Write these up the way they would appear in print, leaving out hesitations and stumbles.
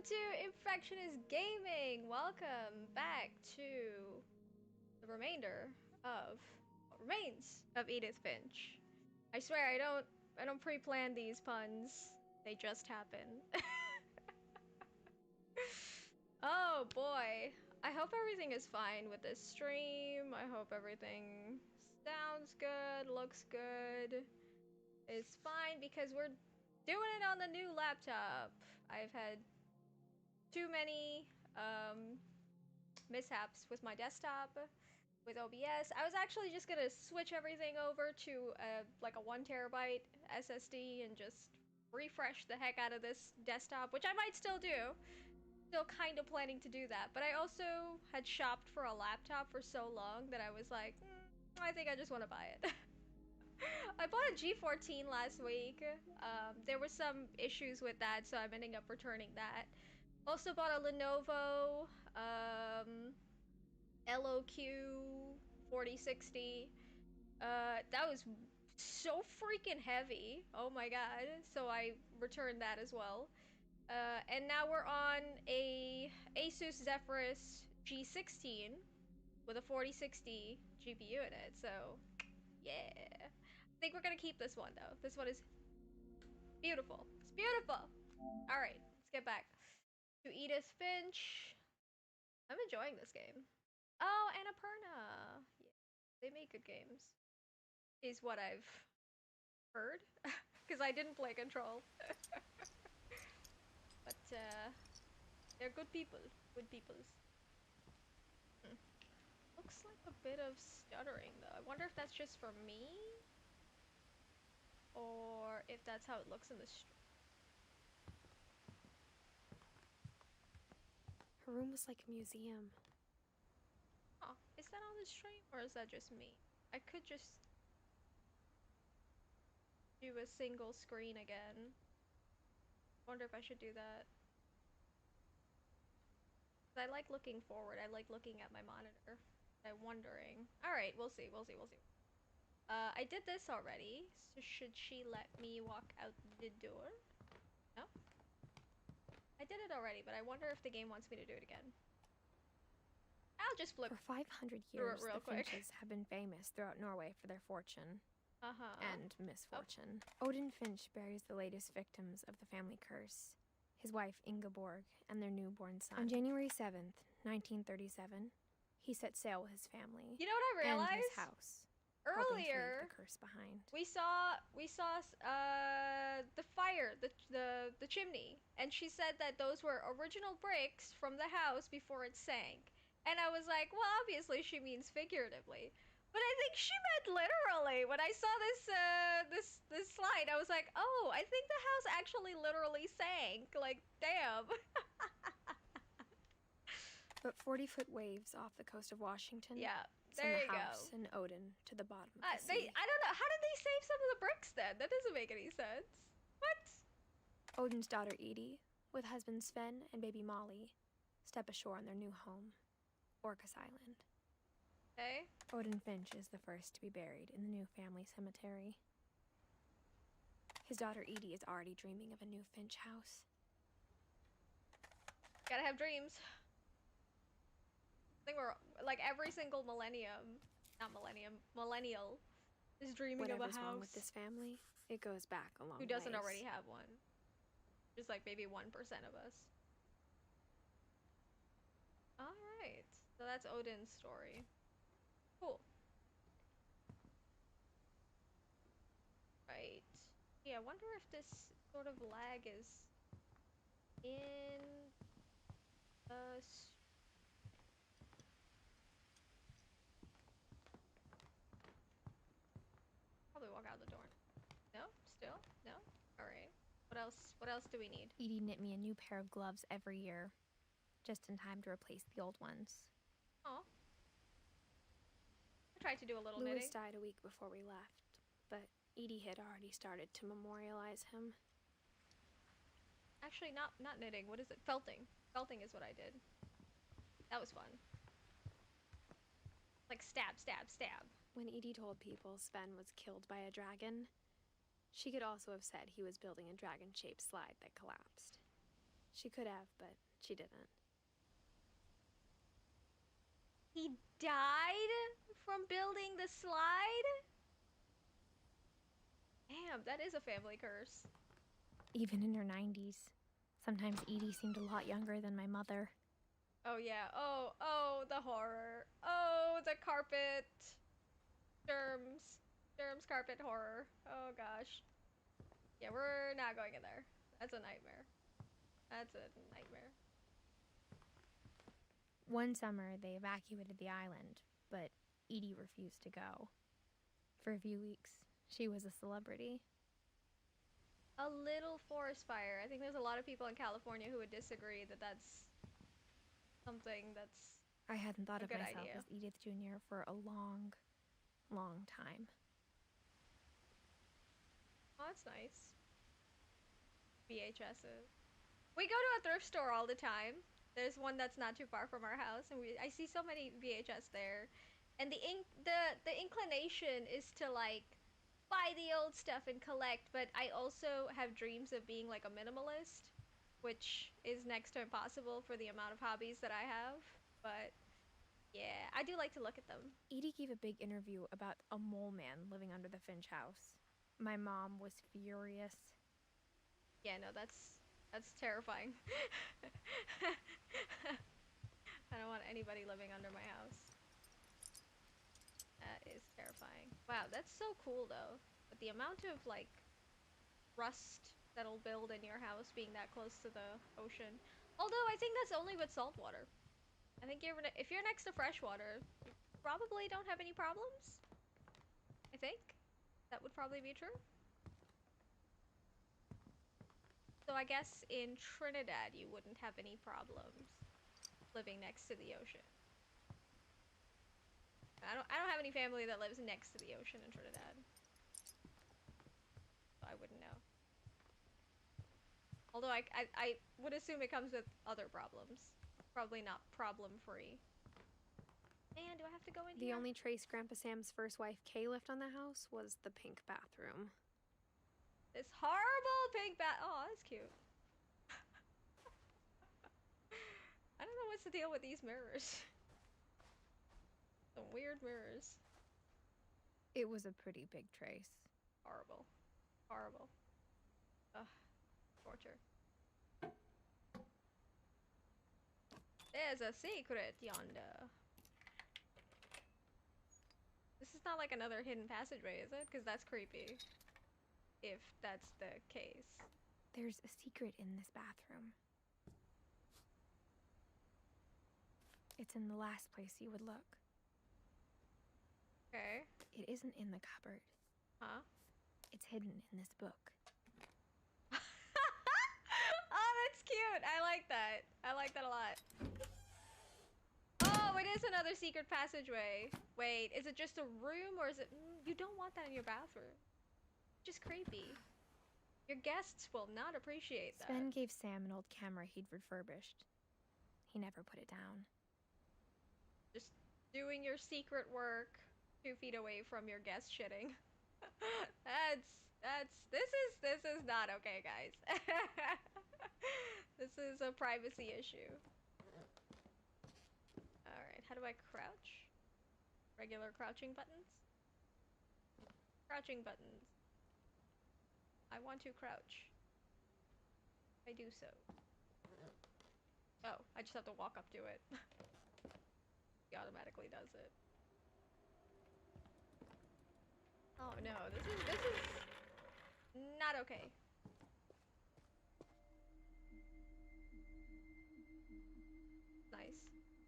Welcome to Infectionist Gaming. Welcome back to the remainder of what remains of Edith Finch. I swear I don't pre-plan these puns. They just happen. Oh boy. I hope everything is fine with this stream. I hope everything sounds good, looks good. It's fine because we're doing it on the new laptop. I've had too many mishaps with my desktop with OBS. I was actually just gonna switch everything over to like a 1 TB SSD and just refresh the heck out of this desktop, which I might still do. Still kind of planning to do that, but I also had shopped for a laptop for so long that I was like, I think I just want to buy it. I bought a G14 last week. There were some issues with that, so I'm ending up returning that. Also bought a Lenovo LOQ 4060. That was so freaking heavy. Oh my god. So I returned that as well. And now we're on a Asus Zephyrus G16 with a 4060 GPU in it. So yeah. I think we're gonna keep this one though. This one is beautiful. It's beautiful. Alright, let's get back to Edith Finch. I'm enjoying this game. Oh, Annapurna. Yeah, they make good games. Is what I've heard. Because I didn't play Control. But they're good people. Good peoples. Looks like a bit of stuttering though. I wonder if that's just for me? Or if that's how it looks in the stream. Her room was like a museum. Oh, is that on the stream or is that just me? I could just do a single screen again. Wonder if I should do that. I like looking forward. I like looking at my monitor. I'm wondering. Alright, we'll see. We'll see. We'll see. I did this already. So should she let me walk out the door? No? I did it already, but I wonder if the game wants me to do it again. I'll just flip For 500 through it years, real the quick. Finches have been famous throughout Norway for their fortune. And misfortune. Oh. Odin Finch buries the latest victims of the family curse, his wife Ingeborg and their newborn son. On January 7th, 1937, he set sail with his family. You know what I realized? And his house. Earlier, to leave the curse behind. we saw the fire, the chimney, and she said that those were original bricks from the house before it sank. And I was like, well, obviously she means figuratively. But I think she meant literally. When I saw this slide, I was like, oh, I think the house actually literally sank. Like, damn. But 40-foot waves off the coast of Washington. Yeah, send there the you house go. and Odin to the bottom of the sea. I don't know. How did they save some of the bricks then? That doesn't make any sense. What? Odin's daughter Edie, with husband Sven and baby Molly, step ashore on their new home, Orcas Island. Okay. Odin Finch is the first to be buried in the new family cemetery. His daughter Edie is already dreaming of a new Finch house. Gotta have dreams. I think we're like every single millennial is dreaming Whatever's of a house. Wrong with this family, it goes back a long Who doesn't ways. already have one? Just like maybe 1% of us. All right, so that's Odin's story. Cool. Right. Yeah, I wonder if this sort of lag is in us. Probably walk out the door. No? Still? No? Alright. What else? What else do we need? Edie knit me a new pair of gloves every year, just in time to replace the old ones. Oh. I tried to do a little Louis knitting. died a week before we left, but Edie had already started to memorialize him. Actually, not knitting. What is it? Felting. Felting is what I did. That was fun. Like stab, stab, stab. When Edie told people Sven was killed by a dragon, she could also have said he was building a dragon-shaped slide that collapsed. She could have, but she didn't. He died from building the slide? Damn, that is a family curse. Even in her 90s. Sometimes Edie seemed a lot younger than my mother. Oh yeah, oh, the horror. Oh, the carpet. Germs carpet horror. Oh gosh. Yeah, we're not going in there. That's a nightmare. That's a nightmare. One summer, they evacuated the island, but Edie refused to go. For a few weeks, she was a celebrity. A little forest fire. I think there's a lot of people in California who would disagree that that's something that's I hadn't thought a of good myself idea. as Edith Jr. for a long, long time. Oh, that's nice. VHSs. We go to a thrift store all the time. There's one that's not too far from our house, and I see so many VHS there. And the inclination is to like buy the old stuff and collect, but I also have dreams of being like a minimalist, which is next to impossible for the amount of hobbies that I have. But yeah, I do like to look at them. Edie gave a big interview about a mole man living under the Finch house. My mom was furious. Yeah, no, that's terrifying. I don't want anybody living under my house. That is terrifying. Wow, that's so cool though. But the amount of like rust that'll build in your house being that close to the ocean. Although I think that's only with salt water. I think if you're next to fresh water, you probably don't have any problems. I think that would probably be true. So I guess in Trinidad you wouldn't have any problems living next to the ocean. I don't have any family that lives next to the ocean in Trinidad. So I wouldn't know. Although I would assume it comes with other problems. Probably not problem free. Man, do I have to go in here? The only trace Grandpa Sam's first wife, Kay, left on the house was the pink bathroom. This horrible pink bat. Oh, that's cute. I don't know what's the deal with these mirrors. Some weird mirrors. It was a pretty big trace. Horrible. Horrible. Ugh. Torture. There's a secret yonder. This is not like another hidden passageway, is it? Because that's creepy. If that's the case. There's a secret in this bathroom. It's in the last place you would look. Okay. It isn't in the cupboard. Huh? It's hidden in this book. Oh, that's cute. I like that. I like that a lot. Oh, it is another secret passageway. Wait, is it just a room or is it... you don't want that in your bathroom. Just creepy. Your guests will not appreciate that. Sven gave Sam an old camera he'd refurbished. He never put it down. Just doing your secret work 2 feet away from your guest shitting. This is not okay, guys. This is a privacy issue. Alright, how do I crouch? Regular crouching buttons? Crouching buttons. I want to crouch. I do so. Oh, I just have to walk up to it. He automatically does it. Oh no, this is not okay. Nice.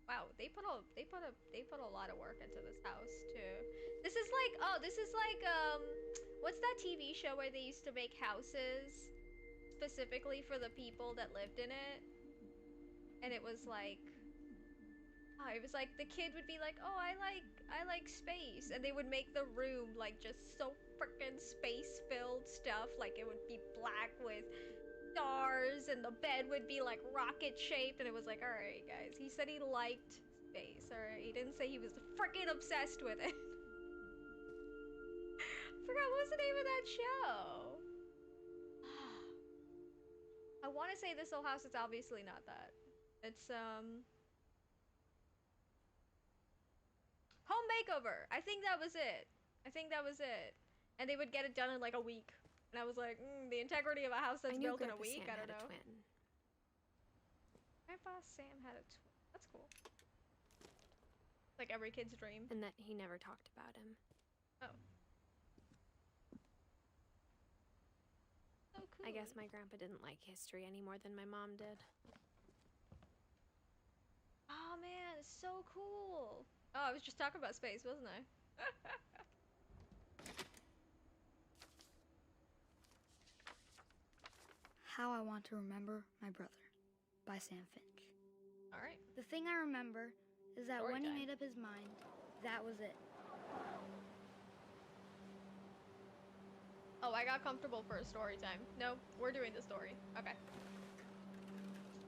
Wow, they put a lot of work into this house too. This is like what's that TV show where they used to make houses specifically for the people that lived in it? And it was like the kid would be like, "Oh, I like space." And they would make the room like just so freaking space-filled stuff, like it would be black with stars and the bed would be like rocket shaped, and it was like, all right guys, he said he liked space, all right, he didn't say he was freaking obsessed with it. Forgot what's the name of that show. I want to say this little house. It's obviously not that. It's home makeover. I think that was it. I think that was it. And they would get it done in like a week. And I was like, the integrity of a house that's built in a week. I don't know. Grandpa Sam had a twin. That's cool. Like every kid's dream. And that he never talked about him. Oh. So cool. I guess my grandpa didn't like history any more than my mom did. Oh man, it's so cool. Oh, I was just talking about space, wasn't I? How I Want to Remember My Brother by Sam Finch. Alright. The thing I remember is that Story when time. he made up his mind, that was it. Oh, I got comfortable for a story time. No, we're doing the story. Okay.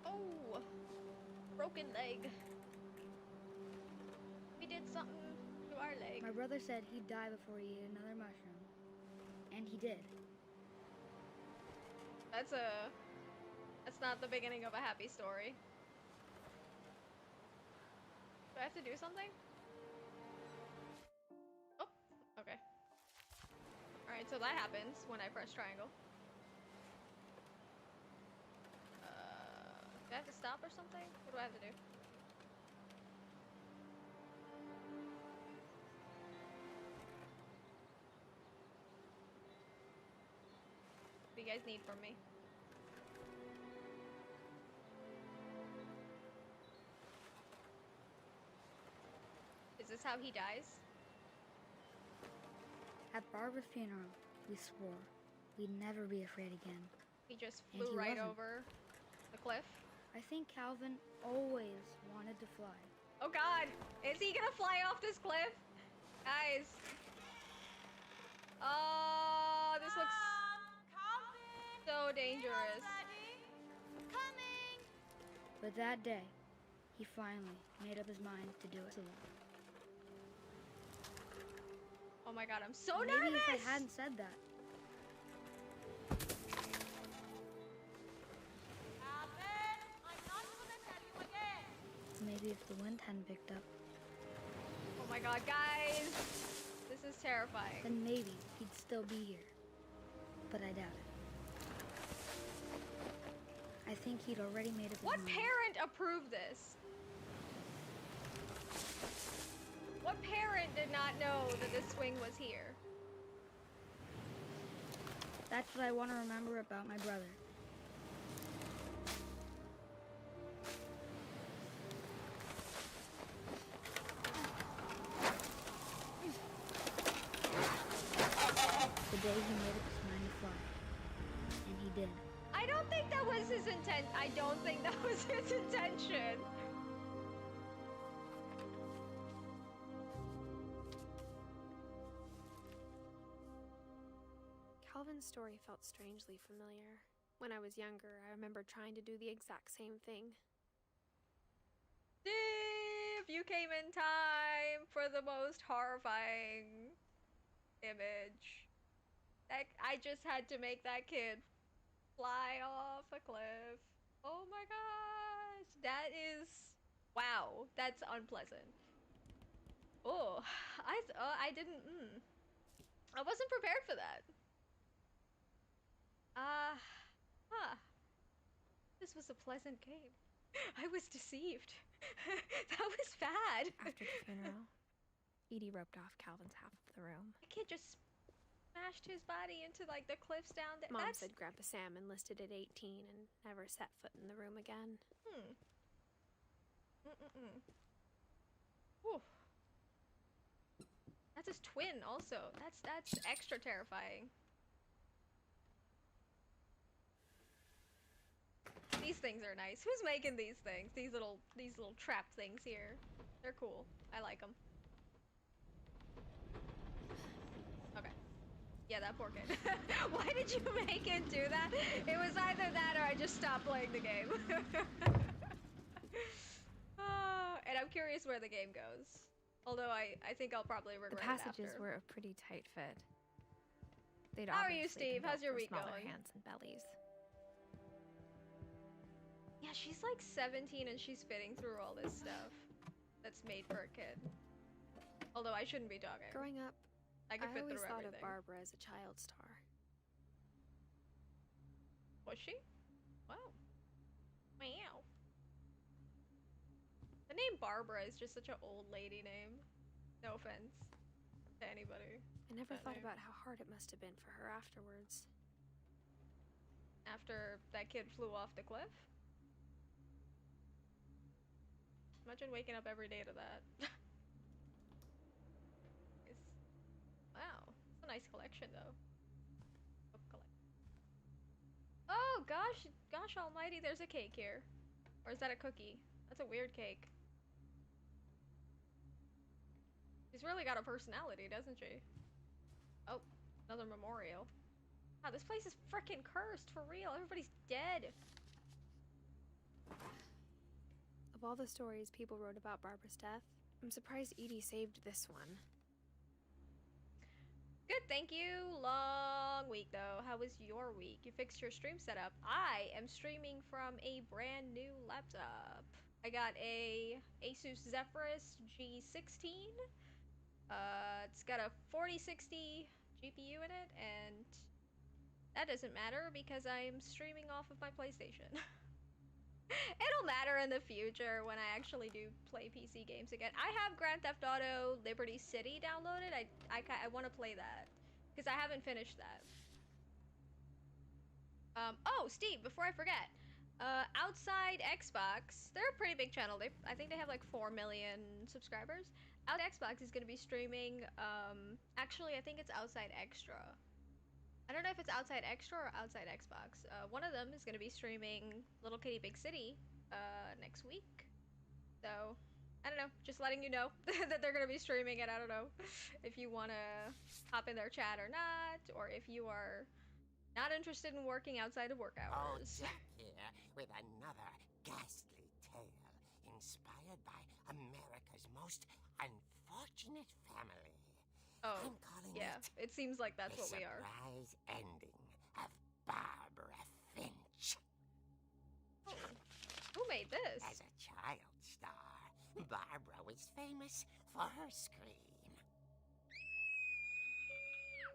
Oh! Broken leg. We did something to our leg. My brother said he'd die before he ate another mushroom. And he did. That's not the beginning of a happy story. Do I have to do something? Oh, okay. Alright, so that happens when I press triangle. Do I have to stop or something? What do I have to do? What do you guys need from me? Is this how he dies? At Barbara's funeral, we swore we'd never be afraid again. He just And flew he right wasn't. over the cliff. I think Calvin always wanted to fly. Oh god! Is he gonna fly off this cliff? Guys. Oh, this looks so dangerous. But that day, he finally made up his mind to do it alone. Oh my god, I'm so Maybe nervous! if I hadn't said that, maybe if the wind hadn't picked up, Oh my god, guys! This is terrifying. then maybe he'd still be here. But I doubt it. I think he'd already made up his What mind. parent approved this? What parent did not know that this swing was here? That's what I want to remember about my brother. The day he made up his mind to fly. And he did. I don't think that was his intent. I don't think that was his intention. Calvin's story felt strangely familiar. When I was younger, I remember trying to do the exact same thing. Steve, you came in time for the most horrifying image. I just had to make that kid fly off a cliff. Oh my gosh, that is, wow, that's unpleasant. Oh, I didn't, I wasn't prepared for that. This was a pleasant game. I was deceived. That was bad. After the funeral, Edie roped off Calvin's half of the room. The kid just smashed his body into like the cliffs down there. Mom said Grandpa Sam enlisted at 18 and never set foot in the room again. Whew. That's his twin also. That's extra terrifying. These things are nice. Who's making these things? These little trap things here. They're cool. I like them. Okay. Yeah, that poor kid. Why did you make it do that? It was either that or I just stopped playing the game. And I'm curious where the game goes. Although I think I'll probably regret The passages it after. were a pretty tight fit. They'd How are you, obviously been Steve? How's built your for week smaller going? hands and bellies. she's like 17 and she's fitting through all this stuff that's made for a kid. Although I shouldn't be talking. Growing up, I can fit always through thought everything. of Barbara as a child star. Was she? Wow. Wow. The name Barbara is just such an old lady name. No offense to anybody. I never That thought name. about how hard it must have been for her afterwards. After that kid flew off the cliff? Imagine waking up every day to that. Wow. It's a nice collection though. Book collection. Oh gosh, gosh almighty, there's a cake here. Or is that a cookie? That's a weird cake. She's really got a personality, doesn't she? Oh, another memorial. Wow, this place is freaking cursed for real. Everybody's dead. Of all the stories people wrote about Barbara's death, I'm surprised Edie saved this one. Good, thank you. Long week though. How was your week? You fixed your stream setup. I am streaming from a brand new laptop. I got a Asus Zephyrus G16. It's got a 4060 GPU in it, and that doesn't matter because I'm streaming off of my PlayStation. It'll matter in the future when I actually do play PC games again. I have Grand Theft Auto Liberty City downloaded. I want to play that because I haven't finished that. Oh, Steve, before I forget, Outside Xbox, they're a pretty big channel. I think they have like 4 million subscribers. Outside Xbox is going to be streaming, actually I think it's Outside Extra. I don't know if it's Outside Extra or Outside Xbox. One of them is going to be streaming Little Kitty Big City next week. So, I don't know, just letting you know that they're going to be streaming it. I don't know if you want to hop in their chat or not, or if you are not interested in working outside of work Oh, hours. Jack here with another ghastly tale inspired by America's most unfortunate family. Oh, I'm calling yeah, it it seems like that's the what we are. surprise ending of Barbara Finch. Who made this? As a child star, Barbara was famous for her scream.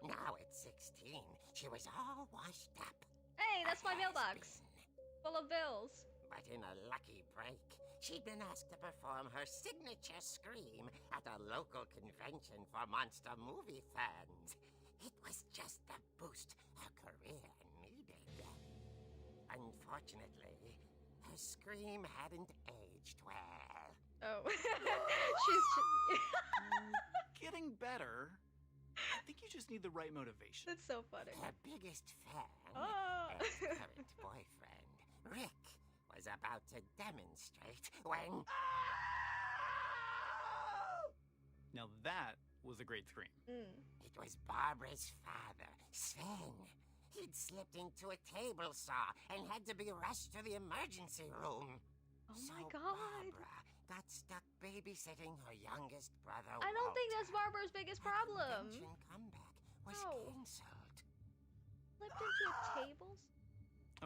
Now at 16, she was all washed up. Hey, that's my A mailbox. has-been. Full of bills. But in a lucky break, she'd been asked to perform her signature scream at a local convention for monster movie fans. It was just the boost her career needed. Unfortunately, her scream hadn't aged well. Oh. She's... Getting better. I think you just need the right motivation. That's so funny. Her biggest fan Oh. and current boyfriend, Rick, was about to demonstrate when... Now that was a great scream. It was Barbara's father, Sven. He'd slipped into a table saw and had to be rushed to the emergency room. Oh So my god. Barbara got stuck babysitting her youngest brother. I don't think that's Walter. Barbara's biggest Her problem. convention comeback was No. cancelled. Flipped into a tables?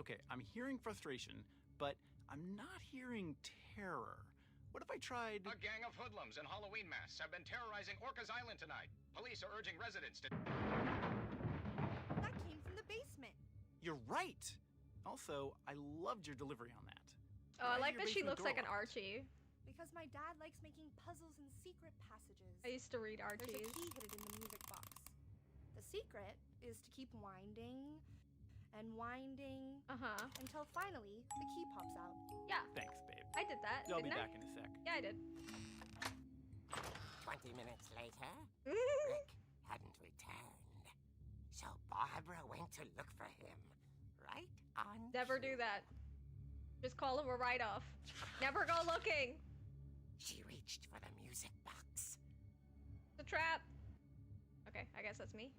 Okay, I'm hearing frustration, but I'm not hearing terror. What if I tried... A gang of hoodlums in Halloween masks have been terrorizing Orcas Island tonight. Police are urging residents to... That came from the basement. You're right! Also, I loved your delivery on that. Oh, I Why is like your that she basement looks door like an locked? Archie. Because my dad likes making puzzles and secret passages. I used to read There's a Archies. key hidden in the music box. The secret is to keep winding and winding Uh-huh. until finally the key pops out. Yeah, Thanks, babe. I did that, I'll be didn't I? back in a sec. Yeah, I did. 20 minutes later, Rick hadn't returned. So Barbara went to look for him. Right on Never cue. do that. Just call him a write-off. Never go looking. She reached for the music box. It's a trap. Okay, I guess that's me.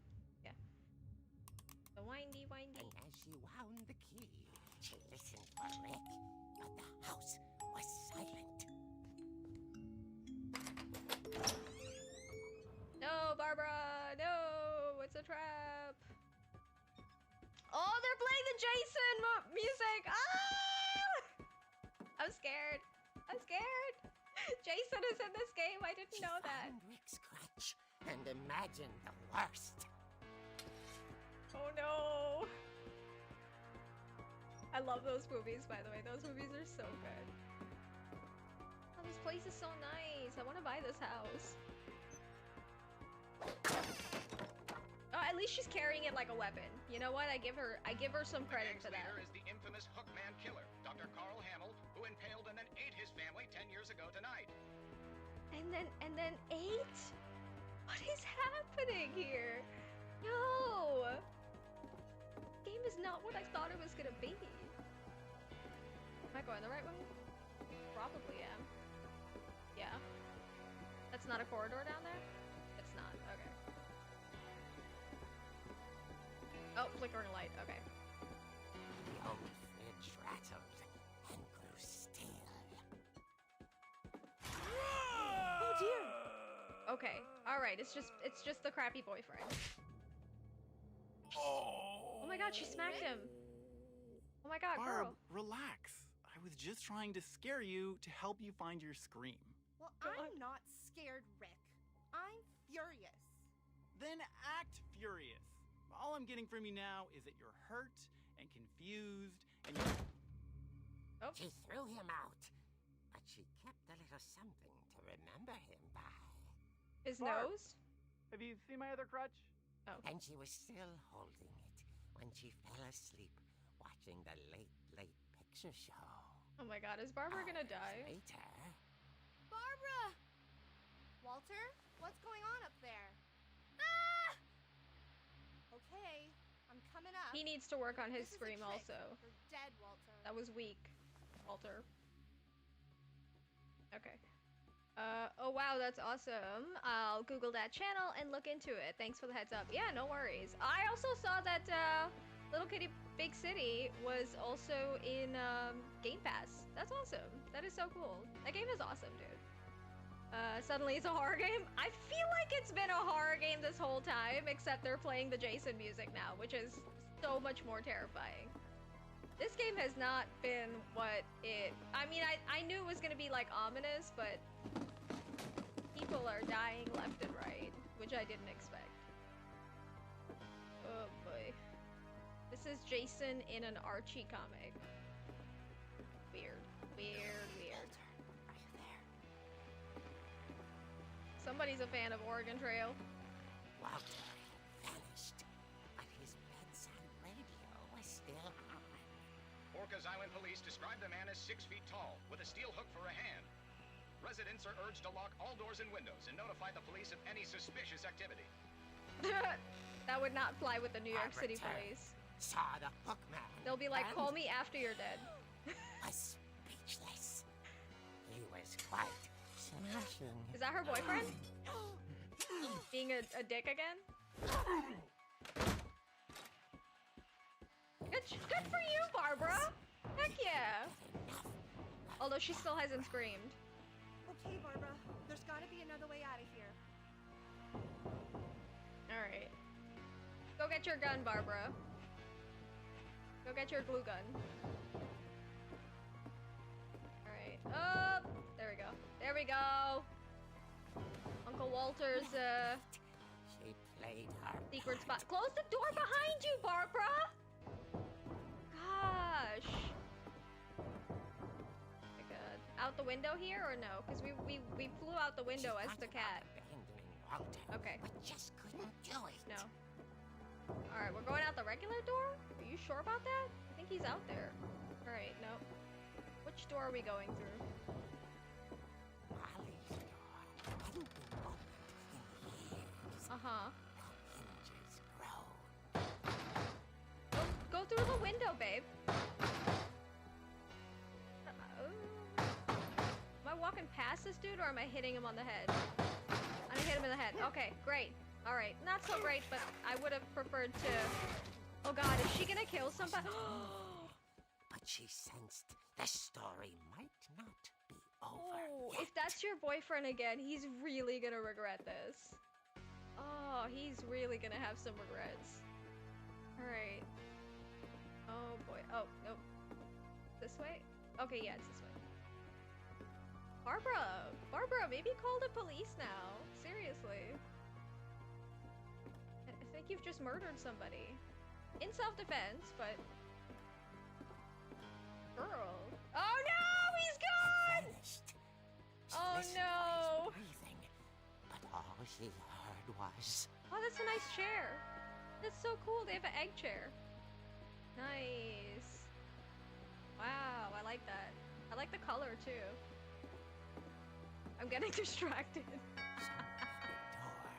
Yeah. The windy. And as she wound the key, she listened for Rick, but the house was silent. No, Barbara! No! It's a trap! Oh, they're playing the Jason music! Ah! Jason is in this game. I didn't She know that. found Rick's crutch and imagined the worst. Oh no. I love those movies, by the way. Those movies are so good. Oh, this place is so nice. I want to buy this house. Oh, at least she's carrying it like a weapon. You know what? I give her some The credit gang's for that. leader is the infamous Hookman killer, Dr. Carl Hamill, who impaled and then ate his family 10 years ago tonight. And then 8? What is happening here? No! Game is not what I thought it was gonna be. Am I going the right way? Probably am. Yeah. That's not a corridor down there? It's not. Okay. Oh, flickering light. Okay. The old fridge rattled and grew still. Oh dear. Okay. All right. It's just the crappy boyfriend. Oh my god, she smacked him. Oh my god, Barb, girl. relax. I was just trying to scare you to help you find your scream. Well, I'm not scared, Rick. I'm furious. Then act furious. All I'm getting from you now is that you're hurt and confused and you're... Oh. She threw him out, but she kept a little something to remember him by. His Barb. nose? Have you seen my other crutch? And she was still holding it when she fell asleep watching the Late Picture Show. Oh my god, is Barbara gonna die? Later. Barbara! Walter, what's going on up there? Ah! Okay, I'm coming up. He needs to work on his This is a scream trick. also. You're dead, Walter. That was weak, Walter. Okay. Oh wow, that's awesome. I'll Google that channel and look into it. Thanks for the heads up. Yeah, no worries. I also saw that Little Kitty Big City was also in Game Pass. That's awesome. That is so cool. That game is awesome, dude. Suddenly it's a horror game. I feel like it's been a horror game this whole time, except they're playing the Jason music now, which is so much more terrifying. This game has not been what it... I mean, I knew it was gonna be like ominous, but people are dying left and right, which I didn't expect. Oh boy. This is Jason in an Archie comic. Weird. Weird, weird. Are you there? Somebody's a fan of Oregon Trail. Walter had vanished, but his bedside radio was still on. Orcas Island police describe the man as 6 feet tall, with a steel hook for a hand. Residents are urged to lock all doors and windows and notify the police of any suspicious activity. That would not fly with the New York City Arbiter police. Saw the Hookman. They'll be like, and call me after you're dead. was speechless. He was quite smashing. Is that her boyfriend? Being a dick again? Good for you, Barbara! Heck yeah! Although she still hasn't screamed. Okay, Barbara, there's gotta be another way out of here. Alright. Go get your gun, Barbara. Go get your glue gun. Alright. Oh! There we go. There we go! Uncle Walter's, She played her secret part. spot. Close the door behind you, Barbara! Gosh. My god. Out the window here or no? Because we flew out the window She as thought the about cat. abandoning Walter, Okay. but just couldn't do it. No. Alright, we're going out the regular door? Are you sure about that? I think he's out there. Alright, no. Which door are we going through? Molly's door hadn't been opened in years. Uh-huh. The hinges groaned. Go through the window, babe. Am I walking past this dude or am I hitting him on the head? I'm gonna hit him in the head. Okay, great. Alright, not so great, but I would have preferred to... Oh god, is she gonna kill somebody? But she sensed the story might not be over Oh, yet. if that's your boyfriend again, he's really gonna regret this. Oh, he's really gonna have some regrets. Alright. Oh boy. Oh, nope. This way? Okay, yeah, it's this way. Barbara, maybe call the police now. Seriously. I think you've just murdered somebody. In self-defense, but... Girl. Oh no! He's gone! Vanished. She Oh, listened no. for his breathing, but all she heard was... Oh, that's a nice chair. That's so cool. They have an egg chair. Nice. Wow, I like that. I like the color too. I'm getting distracted. Someone at the door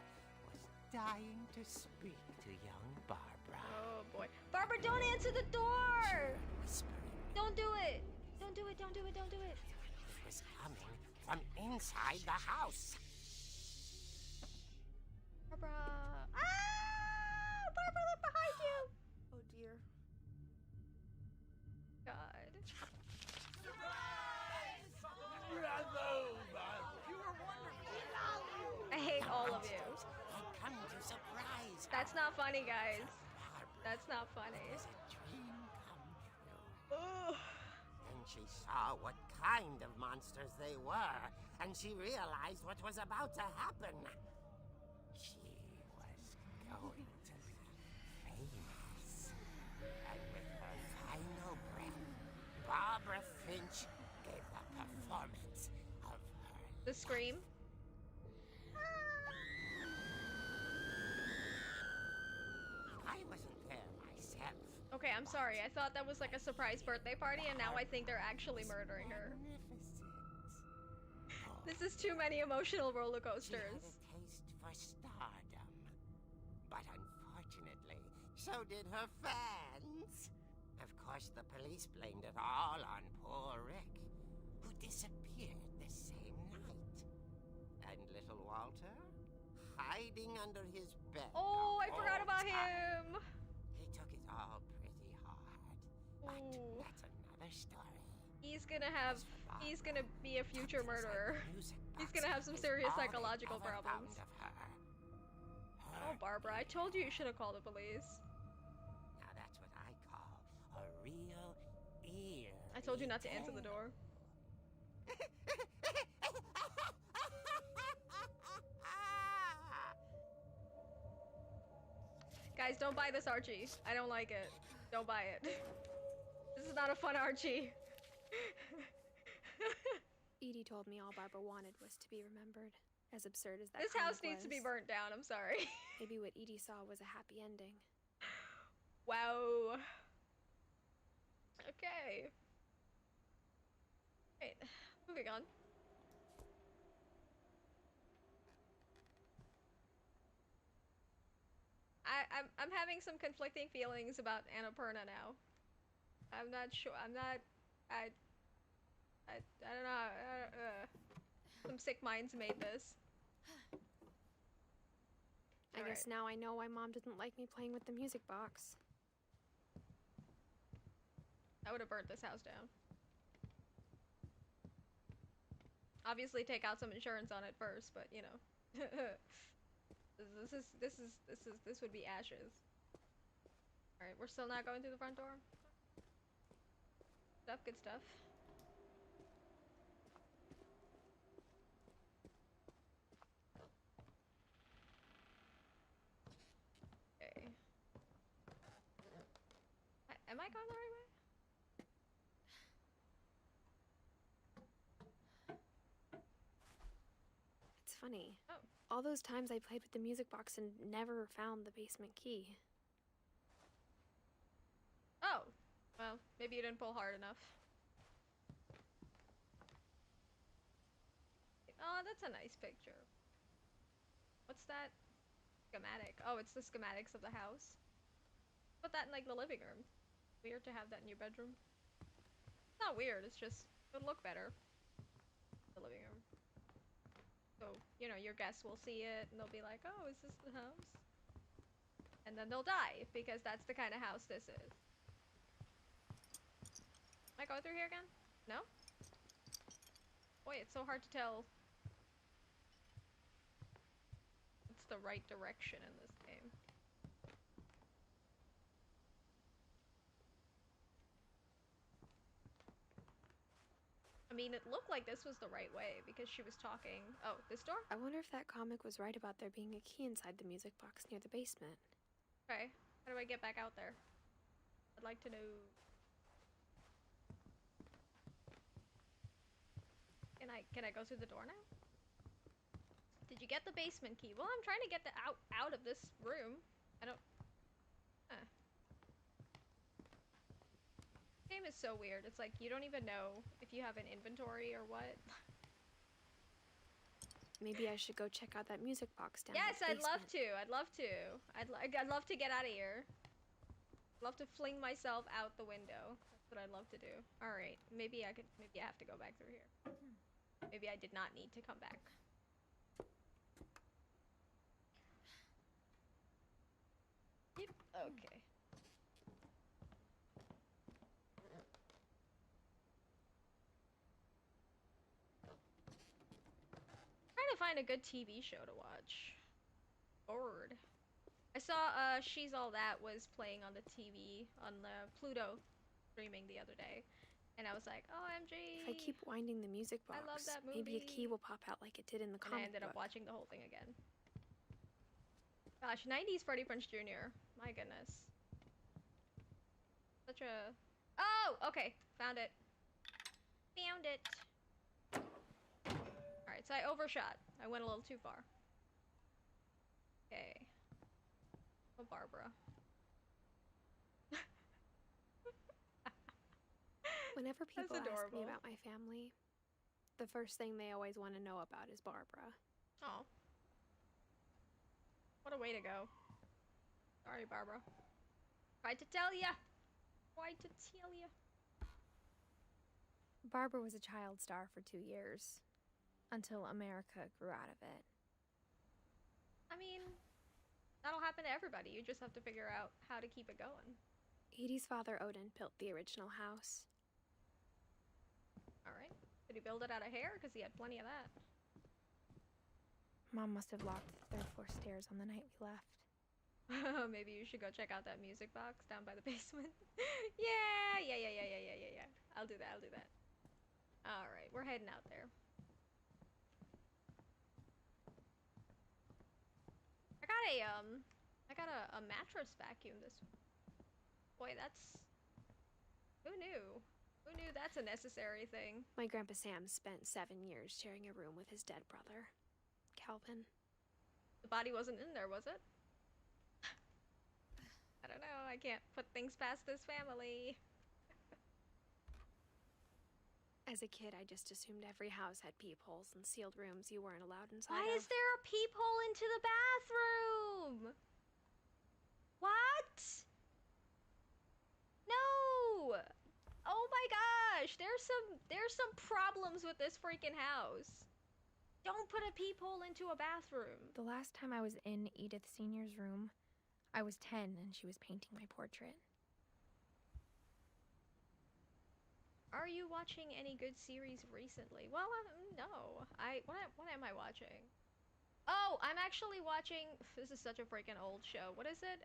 was dying to speak to young Barbara. Oh boy. Barbara, don't answer the door! Whispering. Don't do it! Don't do it, don't do it, don't do it. It was coming from inside the house. Barbara. Ah! Barbara, look behind you! Oh dear. God. I hate all of you. Had come to surprise her. That's not funny, guys. Barbara That's not funny. was a dream come true. Ugh. Then she saw what kind of monsters they were, and she realized what was about to happen. She was going to be famous. And with her final breath, Barbara Finch gave the performance of her. The scream. I wasn't there myself. Okay, I'm sorry. I thought that was like a surprise birthday party, and now I think they're actually murdering her. Magnificent. This is too many emotional roller She had coasters. a taste for stardom. But unfortunately, so did her fans. Of course, the police blamed it all on poor Rick, who disappeared the same night. And little Walter, hiding under his bed. Oh, I the forgot whole about time. him. He took it all pretty hard. But Ooh. that's another story. He's gonna be a future murderer. He's gonna have some serious psychological problems. Oh, Barbara, I told you should have called the police. Now that's what I call a real ear. I told you not to answer the door. Guys, don't buy this Archie. I don't like it. Don't buy it. This is not a fun Archie. Edie told me all Barbara wanted was to be remembered. As absurd as that This house comment needs to be was, burnt down. I'm sorry. Maybe what Edie saw was a happy ending. Wow. Okay. Wait, moving on. I'm having some conflicting feelings about Annapurna now. I'm not sure. I don't know. Some sick minds made this. I guess now I know why Mom didn't like me playing with the music box. I would have burnt this house down. Obviously, take out some insurance on it first, but you know, this would be ashes. All right, we're still not going through the front door. Stuff, good stuff. Okay. Am I going the right way? It's funny. Oh. All those times I played with the music box and never found the basement key. Oh, well, maybe you didn't pull hard enough. Oh, that's a nice picture. What's that? Schematic. Oh, it's the schematics of the house. Put that in like the living room. Weird to have that in your bedroom. It's not weird, it's just, it would look better. The living room. So, you know, your guests will see it and they'll be like, oh, is this the house? And then they'll die, because that's the kind of house this is. Am I going through here again? No? Boy, it's so hard to tell. It's the right direction in this game. mean, it looked like this was the right way because she was talking. Oh, this door? I wonder if that comic was right about there being a key inside the music box near the basement. Okay, how do I get back out there? I'd like to know. Can I go through the door now? Did you get the basement key? Well, I'm trying to get the out of this room. I don't. This game is so weird. It's like you don't even know if you have an inventory or what. Maybe I should go check out that music box down Yes, by the I'd love basement. to. I'd love to. I'd love to get out of here. I'd love to fling myself out the window. That's what I'd love to do. All right, maybe I have to go back through here. Maybe I did not need to come back. Yep. Okay. Trying to find a good TV show to watch. Bored. I saw She's All That was playing on the TV on the Pluto streaming the other day, and I was like, OMG. If I keep winding the music box, I love that maybe a movie. key will pop out like it did in the And I comic ended up book. watching the whole thing again. Gosh, 90s Freddie Prinze Jr. My goodness. Such a... Oh! Okay. Found it. Found it. Alright, so I overshot. I went a little too far. Okay. Oh, Barbara. Whenever people ask me adorable. about my family, the first thing they always want to know about is Barbara. Oh. What a way to go. Sorry, Barbara. Tried to tell ya. Tried to tell ya. Barbara was a child star for 2 years, until America grew out of it. I mean, that'll happen to everybody. You just have to figure out how to keep it going. Edie's father, Odin, built the original house. Alright. Did he build it out of hair? Because he had plenty of that. Mom must have locked the third floor stairs on the night we left. Maybe you should go check out that music box down by the basement. Yeah. I'll do that. Alright, we're heading out there. I got a mattress vacuum this... Boy, that's... Who knew? Who knew that's a necessary thing? My Grandpa Sam spent 7 years sharing a room with his dead brother, Calvin. The body wasn't in there, was it? I don't know, I can't put things past this family. As a kid, I just assumed every house had peepholes and sealed rooms you weren't allowed inside Why of. is there a peephole into the bathroom? What? No! Oh my gosh, there's some problems with this freaking house. Don't put a peephole into a bathroom. The last time I was in Edith Sr.'s room, I was 10 and she was painting my portrait. Are you watching any good series recently? Well, no. What am I watching? Oh, I'm actually watching... This is such a freaking old show. What is it?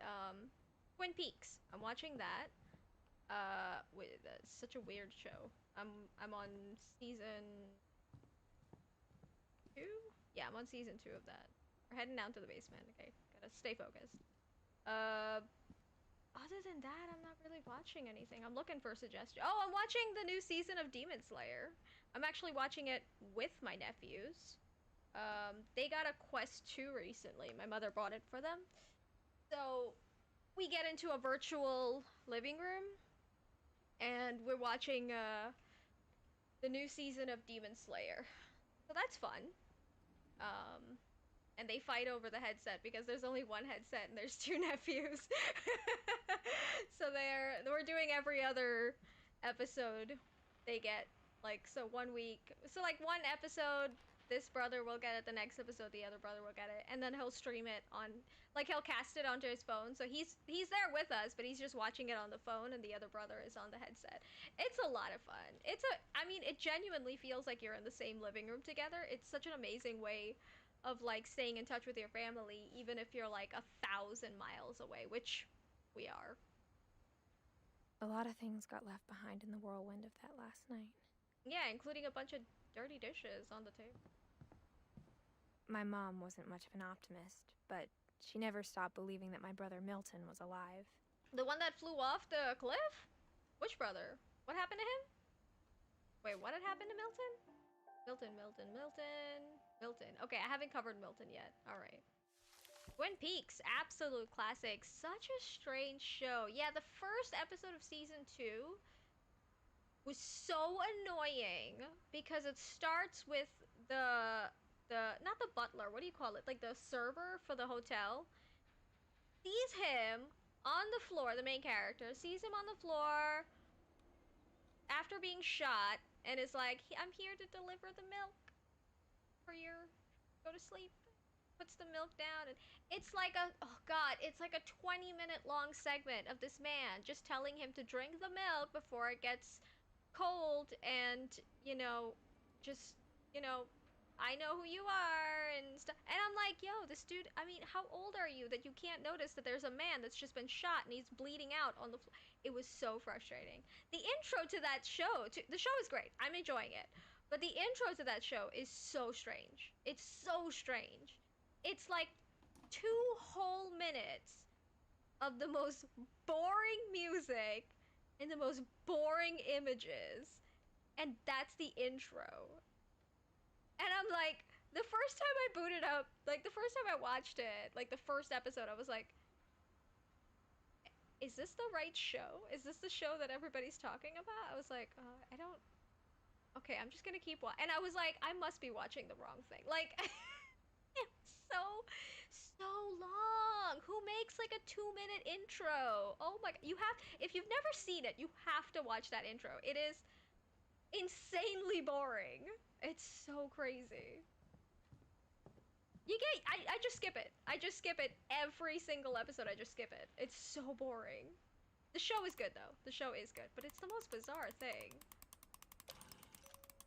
Twin Peaks. I'm watching that. That's such a weird show. I'm on season 2? Yeah, I'm on season 2 of that. We're heading down to the basement. Okay, gotta stay focused. Other than that, I'm not really watching anything. I'm looking for a suggestion. Oh, I'm watching the new season of Demon Slayer. I'm actually watching it with my nephews. They got a Quest 2 recently. My mother bought it for them. So, we get into a virtual living room, and we're watching the new season of Demon Slayer. So that's fun. And they fight over the headset because there's only one headset and there's 2 nephews. So we're doing every other episode. They get like, so 1 week, so like one episode this brother will get it, the next episode the other brother will get it, and then he'll stream it on, like he'll cast it onto his phone. So he's there with us, but he's just watching it on the phone and the other brother is on the headset. It's a lot of fun. I mean, it genuinely feels like you're in the same living room together. It's such an amazing way of like staying in touch with your family, even if you're like 1,000 miles away, which we are. A lot of things got left behind in the whirlwind of that last night. Yeah, including a bunch of dirty dishes on the table. My mom wasn't much of an optimist, but she never stopped believing that my brother Milton was alive. The one that flew off the cliff? Which brother? What happened to him? Wait, what had happened to Milton? Milton. Okay, I haven't covered Milton yet. Alright. Twin Peaks, absolute classic. Such a strange show. Yeah, the first episode of season 2 was so annoying because it starts with the not the butler, what do you call it? Like the server for the hotel sees him on the floor, the main character sees him on the floor after being shot and is like, I'm here to deliver the milk for your go to sleep. Puts the milk down and it's like a, oh god, it's like a 20-minute long segment of this man just telling him to drink the milk before it gets cold and, you know, just, you know, I know who you are and stuff. And I'm like, yo, this dude, I mean, how old are you that you can't notice that there's a man that's just been shot and he's bleeding out on the floor? It was so frustrating. The intro to that show, the show is great. I'm enjoying it. But the intro to that show is so strange. It's so strange. It's like 2 whole minutes of the most boring music and the most boring images. And that's the intro. And I'm like, the first time I booted up, like the first time I watched it, like the first episode, I was like, is this the right show? Is this the show that everybody's talking about? I was like, I don't, okay, I'm just gonna keep watching. And I was like, I must be watching the wrong thing. Like, it's so long. Who makes like a 2-minute intro? Oh my, you have, if you've never seen it, you have to watch that intro. It is insanely boring. It's so crazy. You get, I just skip it. I just skip it every single episode. I just skip it. It's so boring. The show is good though. The show is good, but it's the most bizarre thing.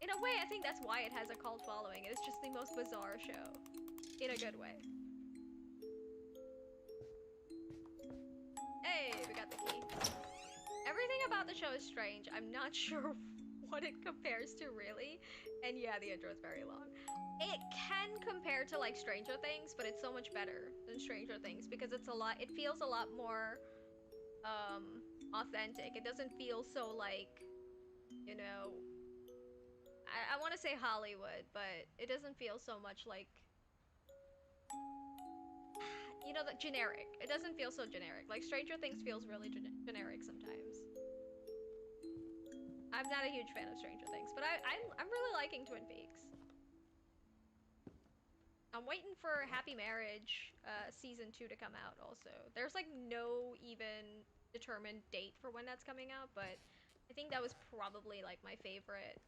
In a way, I think that's why it has a cult following. It is just the most bizarre show. In a good way. Hey, we got the key. Everything about the show is strange. I'm not sure what it compares to really. And yeah, the intro is very long. It can compare to like Stranger Things, but it's so much better than Stranger Things because it's a lot, it feels a lot more authentic. It doesn't feel so like, you know, I want to say Hollywood, but it doesn't feel so much like, you know, that generic. It doesn't feel so generic. Like Stranger Things feels really generic sometimes. I'm not a huge fan of Stranger Things, but I'm really liking Twin Peaks. I'm waiting for Happy Marriage season 2 to come out also. There's like no even determined date for when that's coming out, but I think that was probably like my favorite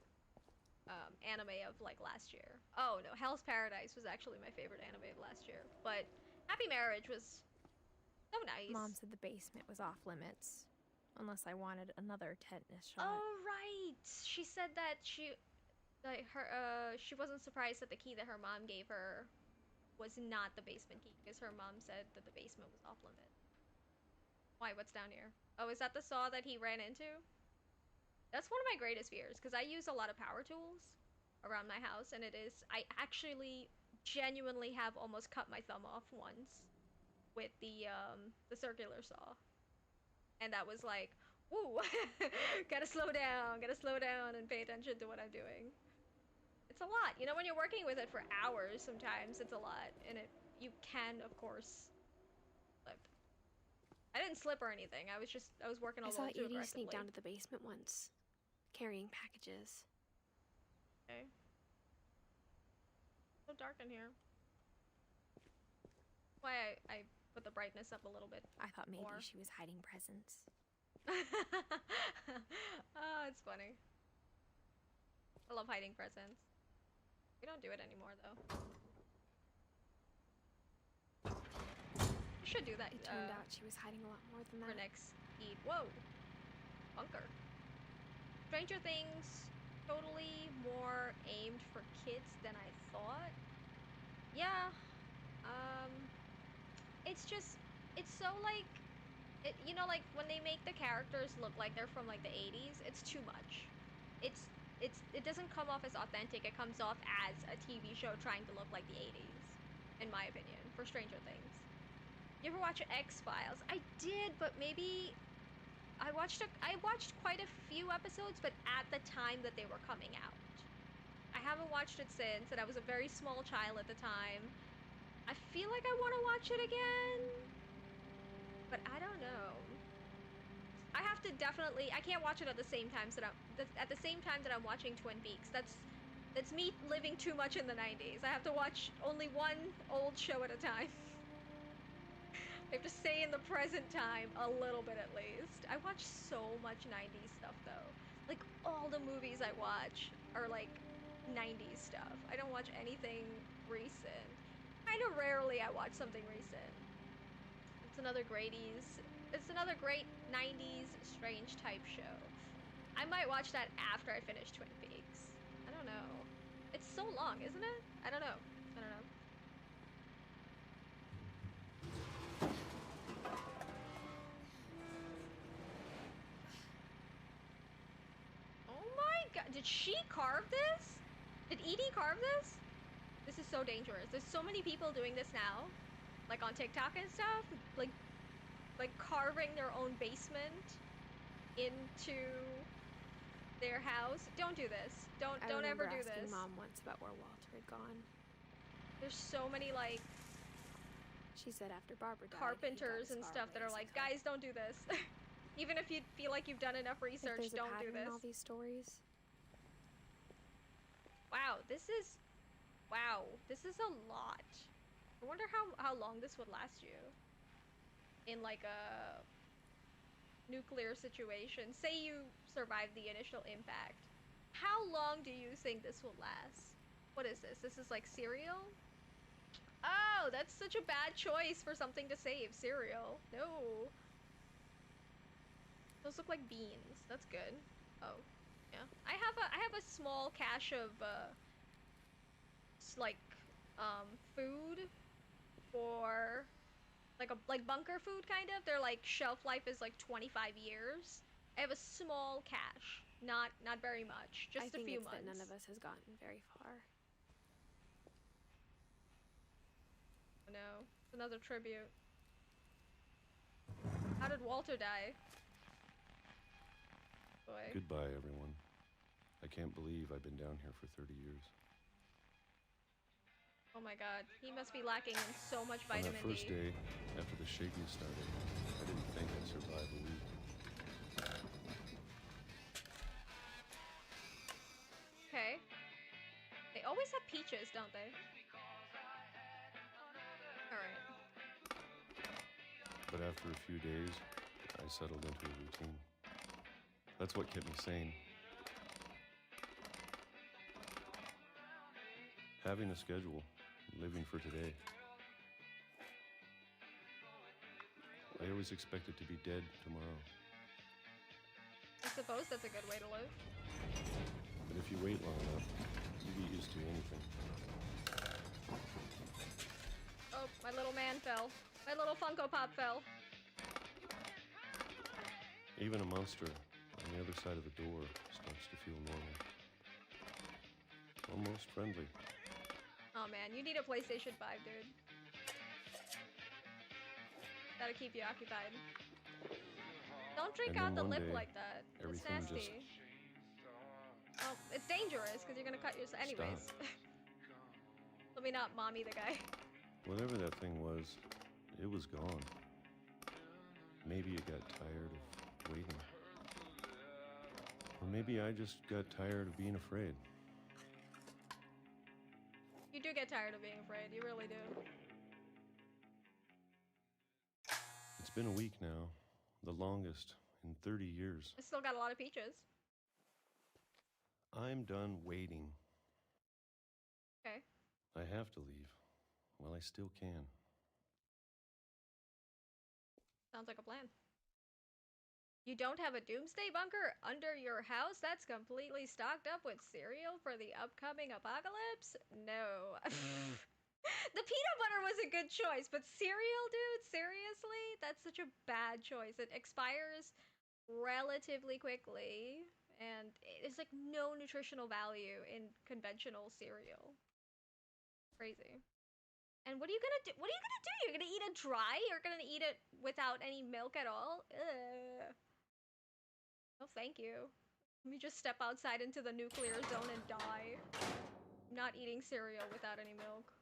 anime of like last year. Oh no, Hell's Paradise was actually my favorite anime of last year, but Happy Marriage was so nice. Mom said the basement was off limits. Unless I wanted another tetanus shot. Oh right, she said that she wasn't surprised that the key that her mom gave her was not the basement key because her mom said that the basement was off limit. Why? What's down here? Oh, is that the saw that he ran into? That's one of my greatest fears because I use a lot of power tools around my house, and I actually genuinely have almost cut my thumb off once with the circular saw. And that was like, woo, gotta slow down and pay attention to what I'm doing. It's a lot, you know, when you're working with it for hours, sometimes it's a lot, and you can, of course, slip. I didn't slip or anything, I was working a little too aggressively. I saw Edie sneak down to the basement once, carrying packages. Okay. So dark in here. Why I put the brightness up a little bit. I thought maybe more. She was hiding presents. Oh, it's funny. I love hiding presents. We don't do it anymore, though. We should do that. It turned out she was hiding a lot more than for that. next Eid. Whoa! Bunker. Stranger Things, totally more aimed for kids than I thought. Yeah. It's just, it's so like, you know, like when they make the characters look like they're from like the 80s, it's too much. It doesn't come off as authentic. It comes off as a TV show trying to look like the 80s, in my opinion, for Stranger Things. You ever watch X-Files? I did, but maybe I watched quite a few episodes, but at the time that they were coming out. I haven't watched it since, and I was a very small child at the time. I feel like I want to watch it again, but I don't know. I have to definitely. I can't watch it at the same time that I'm watching Twin Peaks. That's me living too much in the 90s. I have to watch only one old show at a time. I have to stay in the present time a little bit at least. I watch so much 90s stuff though. Like all the movies I watch are like 90s stuff. I don't watch anything recent. Kind of rarely I watch something recent. It's another great 90s strange type show. I might watch that after I finish Twin Peaks. I don't know. It's so long, isn't it? I don't know. Oh my god, did she carve this? Did Edie carve this? This is so dangerous. There's so many people doing this now. Like on TikTok and stuff. Like carving their own basement into their house. Don't do this. Don't ever do this. I remember asking Mom once about where Walter had gone. There's so many like she said after Barbara died, carpenters and stuff that are like, guys, don't do this. Even if you feel like you've done enough research, don't do this. In all these stories. Wow, this is a lot. I wonder how long this would last you in like a nuclear situation. Say you survive the initial impact. How long do you think this will last? What is this? This is like cereal? Oh, that's such a bad choice for something to save. Cereal. No. Those look like beans. That's good. Oh, yeah. I have a small cache of food for like bunker food kind of. Their like shelf life is like 25 years. I have a small cache. Not very much. Just a few months. That none of us has gotten very far. No, it's another tribute. How did Walter die? Boy. Goodbye, everyone. I can't believe I've been down here for 30 years. Oh my god, he must be lacking in so much vitamin D. On that first day, after the shaking started, I didn't think I'd survive a week. Okay. They always have peaches, don't they? Alright. But after a few days, I settled into a routine. That's what kept me sane. Having a schedule, living for today. I always expected to be dead tomorrow. I suppose that's a good way to live. But if you wait long enough, you get used to anything. Oh, my little man fell. My little Funko Pop fell. Even a monster on the other side of the door starts to feel normal. Almost friendly. Oh man, you need a PlayStation 5, dude. That'll keep you occupied. Don't drink out the lip like that. It's nasty. Well, it's dangerous because you're gonna cut yourself. Anyways. Let me not mommy the guy. Whatever that thing was, it was gone. Maybe it got tired of waiting. Or maybe I just got tired of being afraid. You do get tired of being afraid, you really do. It's been a week now, the longest in 30 years. I still got a lot of peaches. I'm done waiting. Okay. I have to leave. Well, I still can. Sounds like a plan. You don't have a doomsday bunker under your house that's completely stocked up with cereal for the upcoming apocalypse? No. The peanut butter was a good choice, but cereal, dude? Seriously? That's such a bad choice. It expires relatively quickly, and there's like no nutritional value in conventional cereal. Crazy. And what are you gonna do? What are you gonna do? You're gonna eat it dry? You're gonna eat it without any milk at all? Ugh. No, thank you. Let me just step outside into the nuclear zone and die. I'm not eating cereal without any milk.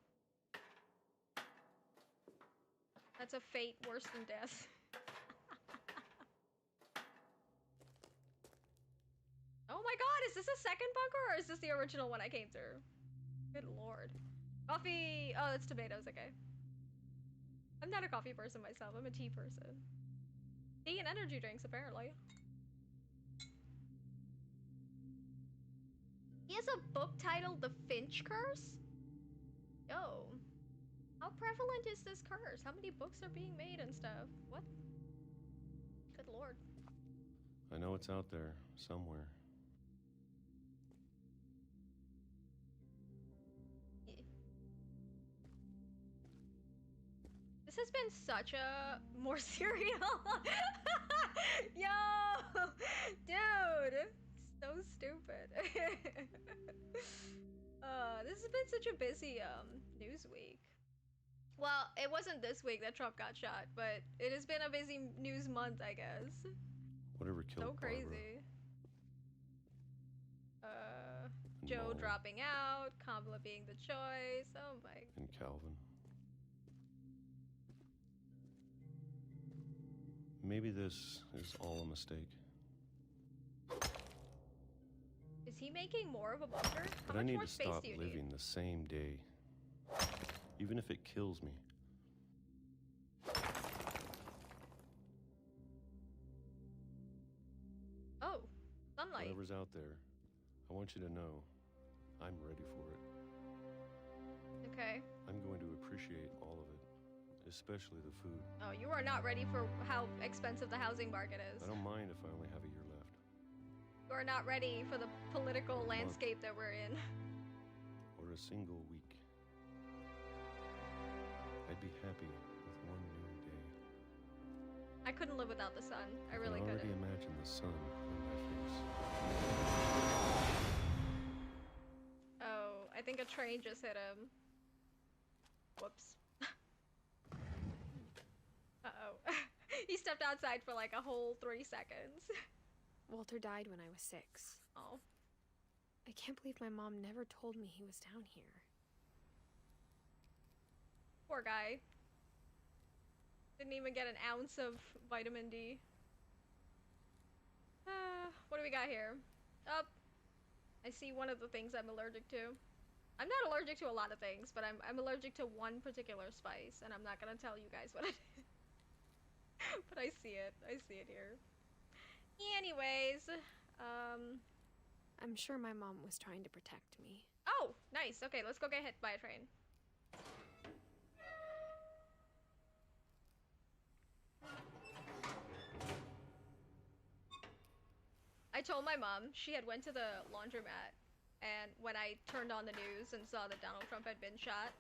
That's a fate worse than death. Oh my god, is this a second bunker or is this the original one I came through? Good lord. Coffee! Oh, that's tomatoes, okay. I'm not a coffee person myself, I'm a tea person. Tea and energy drinks, apparently. He has a book titled The Finch Curse? Yo. How prevalent is this curse? How many books are being made and stuff? What? Good lord. I know it's out there, somewhere. This has been such a more cereal. Yo, dude, so stupid. This has been such a busy news week. Well, it wasn't this week that Trump got shot, but it has been a busy news month, I guess. Whatever killed So crazy. Joe Mullen. dropping out, Kamala being the choice. Oh my. And Calvin. Maybe this is all a mistake. Is he making more of a bunker? How But I much need more to space stop do you living need? the same day. Even if it kills me. Oh, sunlight. Whatever's out there, I want you to know I'm ready for it. Okay. I'm going to appreciate all of it, especially the food. Oh, you are not ready for how expensive the housing market is. I don't mind if I only have a year left. You are not ready for the political landscape that we're in. Or a single week. I'd be happy with one new day. I couldn't live without the sun. I really I can already couldn't. imagine the sun on my face. Oh, I think a train just hit him. Whoops. Uh-oh. He stepped outside for like a whole 3 seconds. Walter died when I was 6. Oh. I can't believe my mom never told me he was down here. Poor guy. Didn't even get an ounce of vitamin D. What do we got here? Oh, I see one of the things I'm allergic to. I'm not allergic to a lot of things, but I'm allergic to one particular spice, and I'm not gonna tell you guys what it is. But I see it. I see it here. Anyways, I'm sure my mom was trying to protect me. oh, nice. Okay, let's go get hit by a train. I told my mom she had went to the laundromat, and when I turned on the news and saw that Donald Trump had been shot,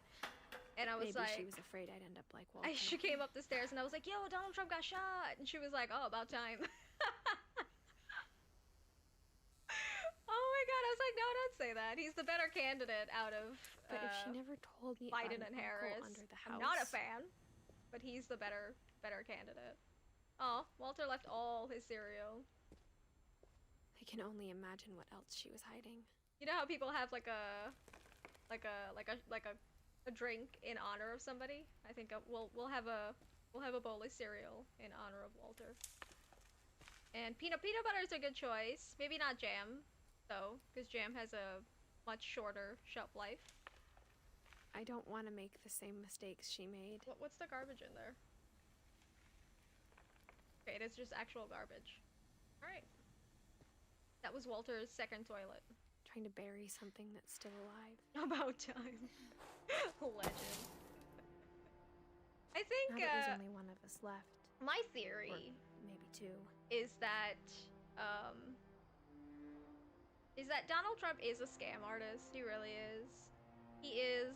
and I was Maybe like, she was afraid I'd end up like Walter. she came up the stairs and I was like, yo, Donald Trump got shot, and she was like, oh, about time. Oh my god, I was like, no, don't say that. He's the better candidate out of But if she never told me Biden about and an uncle Harris. under the house, I'm not a fan, but he's the better candidate. Oh, Walter left all his cereal. I can only imagine what else she was hiding. You know how people have like a drink in honor of somebody? I think we'll have a bowl of cereal in honor of Walter. And peanut butter is a good choice. Maybe not jam, though, because jam has a much shorter shelf life. I don't want to make the same mistakes she made. What's the garbage in there? Okay, it is just actual garbage. All right. That was Walter's second toilet. Trying to bury something that's still alive. About time. Legend. I think Now that there's only one of us left. my Or theory maybe 2. is that Donald Trump is a scam artist. He really is. He is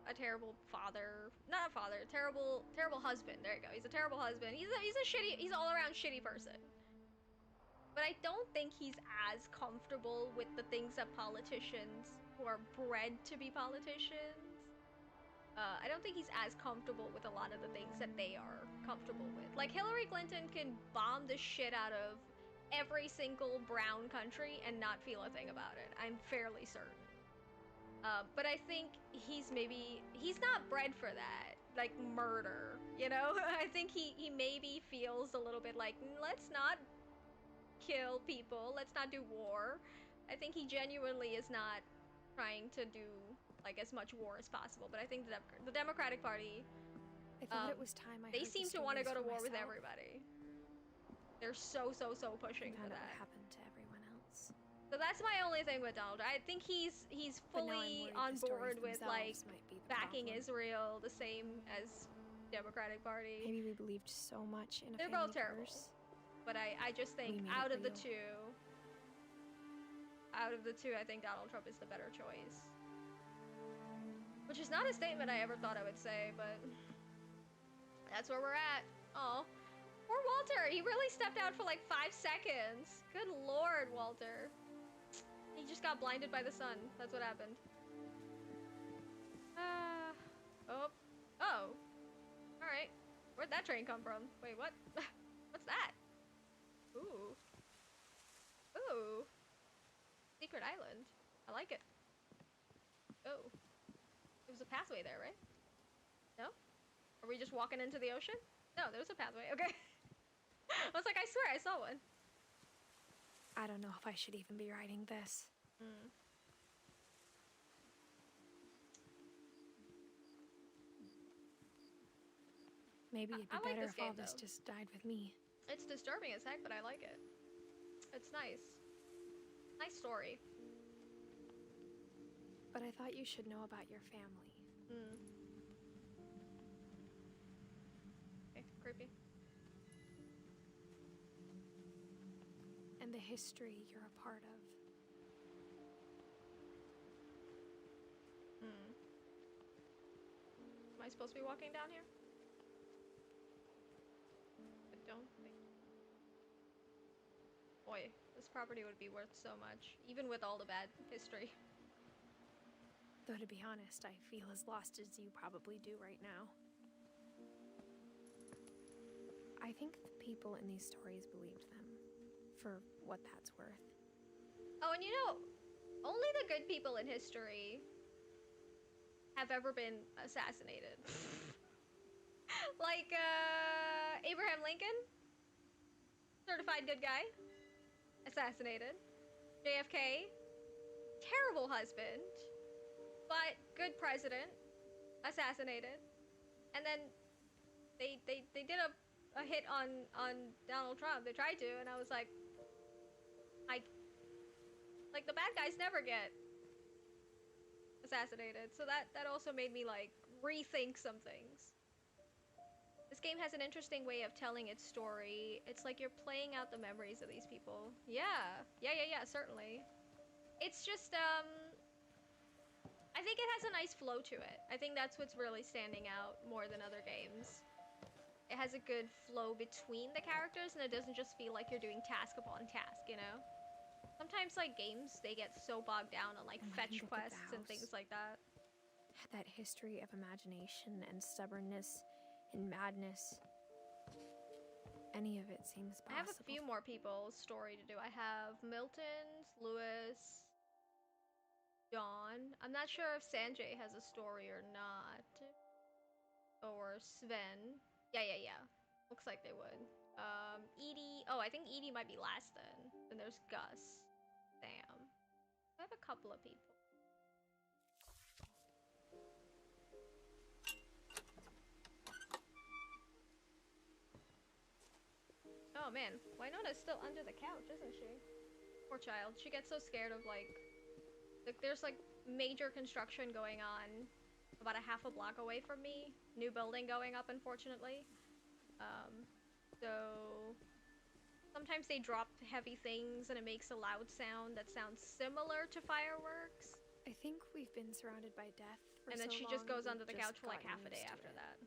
a terrible father. Not a father, terrible husband. There you go. He's a terrible husband. He's a shitty, he's all around shitty person. but I don't think he's as comfortable with the things that politicians who are bred to be politicians. I don't think he's as comfortable with a lot of the things that they are comfortable with. Like, Hillary Clinton can bomb the shit out of every single brown country and not feel a thing about it. I'm fairly certain. But I think he's not bred for that, like murder, you know? I think he maybe feels a little bit like, let's not kill people, let's not do war. I think he genuinely is not trying to do like as much war as possible, but I think the Democratic Party, I thought it was time they seem to want to go to war with myself. everybody. They're so pushing for Found out that. what happened to everyone else. So that's my only thing with Donald. I think he's But now I'm fully worried on the stories board with like themselves might be the backing problem. Israel the same as Democratic Party. Maybe we believed so much in a They're family both terrible. curse. But I just think We made out it of the real. two, I think Donald Trump is the better choice. Which is not a statement I ever thought I would say, but that's where we're at. Oh, poor Walter. He really stepped out for like 5 seconds. Good lord, Walter. He just got blinded by the sun. That's what happened. Oh. Alright. Where'd that train come from? Wait, what? What's that? Ooh. Ooh. Secret island. I like it. Oh. There was a pathway there, right? No? Are we just walking into the ocean? No, there's a pathway. Okay. I was like, I swear I saw one. I don't know if I should even be writing this. Maybe it'd be I like better this if all game, this though. just died with me. It's disturbing as heck, but I like it. It's nice. Nice story. But I thought you should know about your family. Okay, creepy. And the history you're a part of. Am I supposed to be walking down here? I don't think. Boy, this property would be worth so much, even with all the bad history. Though to be honest, I feel as lost as you probably do right now. I think the people in these stories believed them, for what that's worth. Oh, and you know, only the good people in history have ever been assassinated. Like, Abraham Lincoln, certified good guy, assassinated. JFK, terrible husband, but good president, assassinated. And then they did a hit on Donald Trump. They tried to, and I was like, the bad guys never get assassinated. So that also made me like rethink some things. This game has an interesting way of telling its story. It's like you're playing out the memories of these people. Yeah, certainly. It's just, I think it has a nice flow to it. I think that's what's really standing out more than other games. It has a good flow between the characters, and it doesn't just feel like you're doing task upon task, you know? Sometimes, like, games, they get so bogged down on, like, And fetch look at the quests and things house. like that. That history of imagination and stubbornness and madness. Any of it seems possible. I have a few more people's story to do. I have Milton's, Lewis, John. I'm not sure if Sanjay has a story or not. Or Sven. Yeah. Looks like they would. Edie. Oh, I think Edie might be last then. Then there's Gus. Sam. I have a couple of people. Oh man, Wynona's still under the couch, isn't she? Poor child. She gets so scared of like there's like major construction going on about a half a block away from me. New building going up, unfortunately. So sometimes they drop heavy things and it makes a loud sound that sounds similar to fireworks. I think we've been surrounded by death for And then so she just long, goes we've under the just couch for like half gotten a day used to after it. that.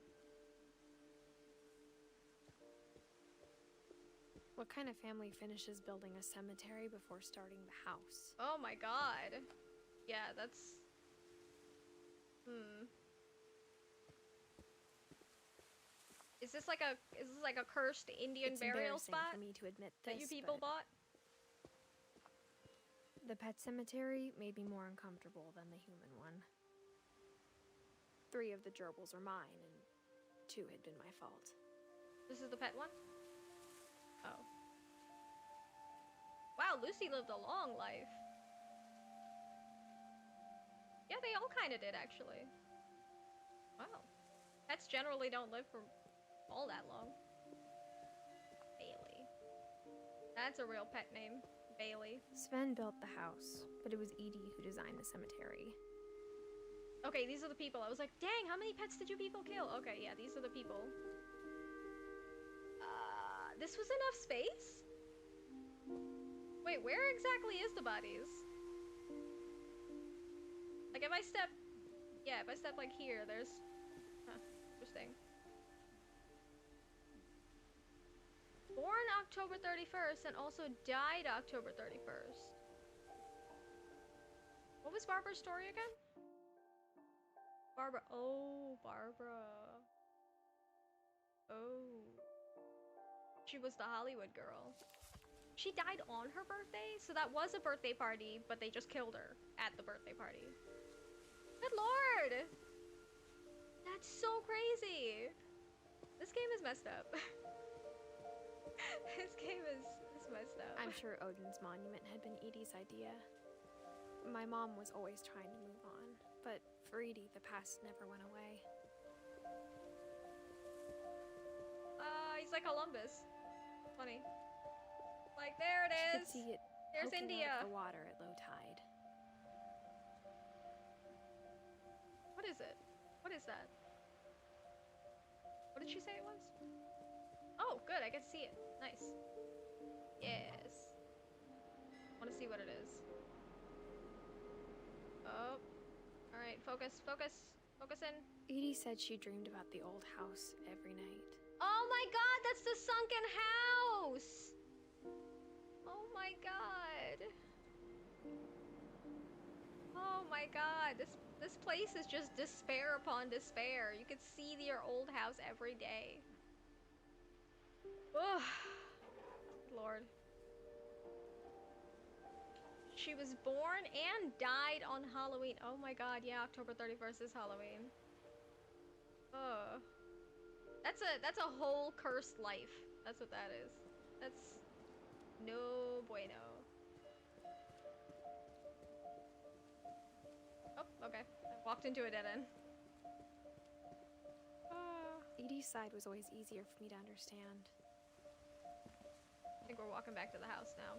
What kind of family finishes building a cemetery before starting the house? Oh my god. Yeah, that's... Is this like a cursed Indian It's burial embarrassing spot for me to admit that this, you people but bought? the pet cemetery may be more uncomfortable than the human one. 3 of the gerbils are mine, and 2 had been my fault. This is the pet one? Oh. Wow, Lucy lived a long life. Yeah, they all kind of did, actually. Wow. Pets generally don't live for all that long. Bailey. That's a real pet name. Bailey. Sven built the house, but it was Edie who designed the cemetery. Okay, these are the people. I was like, dang, how many pets did you people kill? Okay, yeah, these are the people. This was enough space? Wait, where exactly is the bodies? Like, if I step... Yeah, if I step, like, here, there's... Huh, interesting. Born October 31st and also died October 31st. What was Barbara's story again? Barbara. Oh, Barbara. Oh. She was the Hollywood girl. She died on her birthday? So that was a birthday party, but they just killed her at the birthday party. Good lord! That's so crazy! This game is messed up. This game is messed up. I'm sure Odin's monument had been Edie's idea. My mom was always trying to move on, but for Edie, the past never went away. He's like Columbus. Funny. Like, there it She is! could see it There's poking India! out of the water at low tide. What is it? What is that? What did she say it was? Oh, good, I can see it. Nice. Yes. Want to see what it is. Oh. Alright, focus, focus. Focus in. Edie said she dreamed about the old house every night. Oh my god, that's the sunken house! Oh my god. Oh my god, this place is just despair upon despair. You could see your old house every day. Ugh. Lord. She was born and died on Halloween. Oh my god, yeah, October 31st is Halloween. Ugh. That's a whole cursed life. That's what that is. That's no bueno. Oh, okay. I walked into a dead end. Edie's side was always easier for me to understand. I think we're walking back to the house now.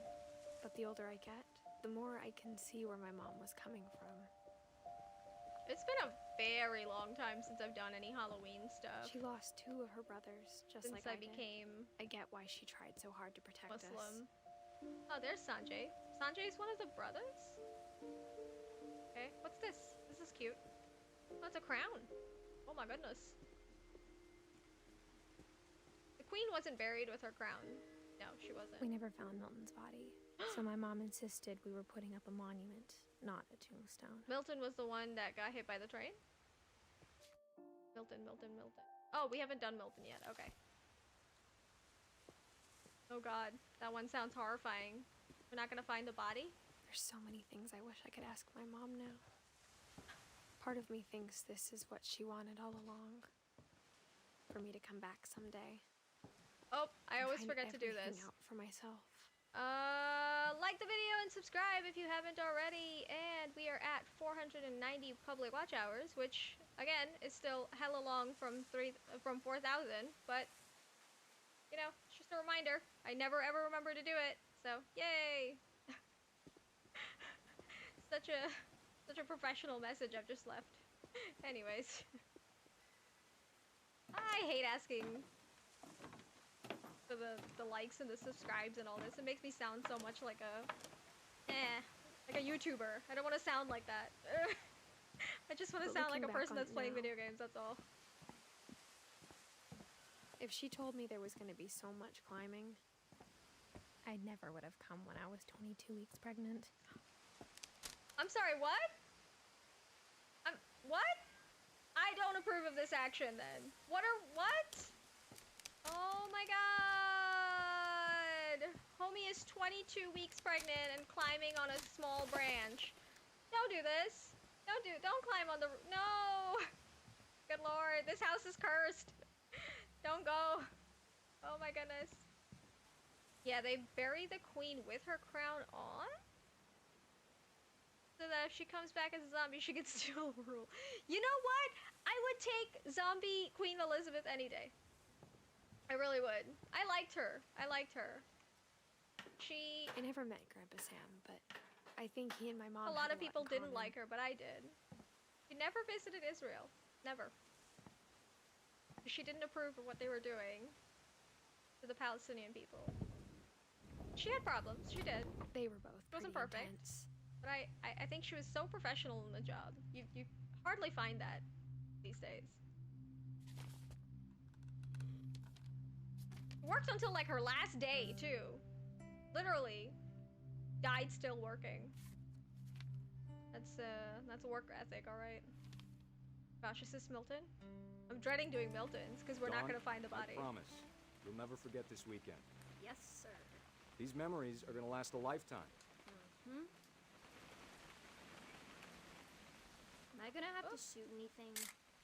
But the older I get, the more I can see where my mom was coming from. It's been a very long time since I've done any Halloween stuff. She lost 2 of her brothers, just Since like I I did. became I get why she tried so hard to protect us. Muslim. Oh, there's Sanjay. Sanjay's one of the brothers? Okay, what's this? This is cute. Oh, it's a crown. Oh my goodness. The queen wasn't buried with her crown. No, she wasn't. We never found Milton's body, so my mom insisted we were putting up a monument, not a tombstone. Milton was the one that got hit by the train? Milton. Oh, we haven't done Milton yet. Okay. Oh god, that one sounds horrifying. We're not gonna find the body? There's so many things I wish I could ask my mom now. Part of me thinks this is what she wanted all along. For me to come back someday. Oh, I and always find forget to do everything this. out for myself. Like the video and subscribe if you haven't already. And we are at 490 public watch hours, which again is still hella long from 4,000. But you know, it's just a reminder. I never ever remember to do it. So yay! such a professional message I've just left. Anyways, I hate asking for the likes and the subscribes and all this. It makes me sound so much like a YouTuber. I don't want to sound like that. I just want to But sound like a looking back person on that's it playing now- video games, that's all. If she told me there was going to be so much climbing, I never would have come when I was 22 weeks pregnant. I'm sorry, what? What? I don't approve of this action then. What? Oh my god. Homie is 22 weeks pregnant and climbing on a small branch. Don't do this. Don't climb on the, no. Good lord, this house is cursed. Don't go. Oh my goodness. Yeah, they bury the queen with her crown on? So that if she comes back as a zombie, she can still rule. You know what? I would take zombie Queen Elizabeth any day. I really would. I liked her. I never met Grandpa Sam, but I think he and my mom a lot had of people in didn't common. like her, but I did. She never visited Israel. Never. She didn't approve of what they were doing to the Palestinian people. She had problems. She did. They were both Wasn't pretty perfect. intense. But I think she was so professional in the job. You hardly find that these days. Worked until like her last day too. Literally died still working. That's a work ethic, all right. Gosh, is this Milton? I'm dreading doing Milton's because we're not Dawn, gonna find the body. I promise. You'll never forget this weekend. Yes, sir. These memories are gonna last a lifetime. Am I gonna have to shoot anything?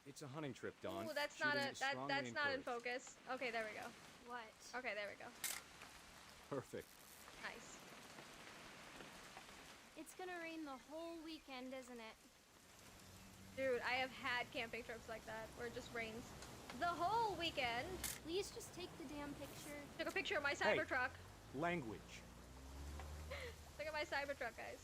It's a hunting trip, Dawn. Ooh, that's Shooting not is strongly that's not in encouraged. focus. Okay, there we go. What? Okay, there we go. Perfect. Nice. It's gonna rain the whole weekend, isn't it? Dude, I have had camping trips like that where it just rains the whole weekend. Please just take the damn picture. Took a picture of my Hey. Cybertruck. Language. Look at my Cybertruck, guys.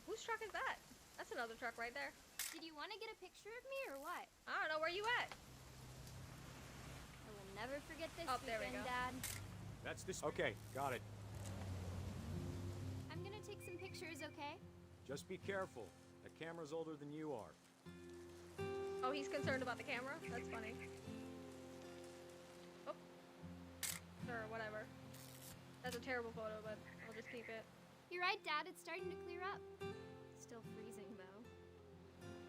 Whose truck is that? That's another truck right there. Did you want to get a picture of me or what? I don't know, where you at? I will never forget this Oh, there we weekend, go. Dad. That's this. Okay, got it. I'm gonna take some pictures, okay? Just be careful. That camera's older than you are. Oh, he's concerned about the camera? That's funny. Oh. Sure, whatever. That's a terrible photo, but I'll just keep it. You're right, Dad. It's starting to clear up. Still freezing, though.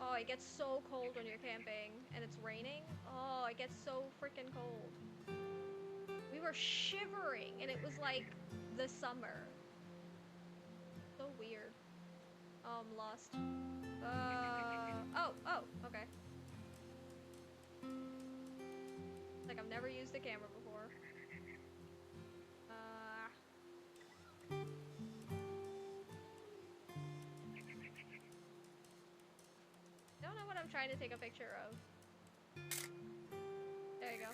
Oh, it gets so cold when you're camping and it's raining. Oh, it gets so freaking cold. We were shivering and it was like the summer. So weird. Oh, I'm lost. Oh, okay. Like I've never used the camera before. Don't know what I'm trying to take a picture of. There you go.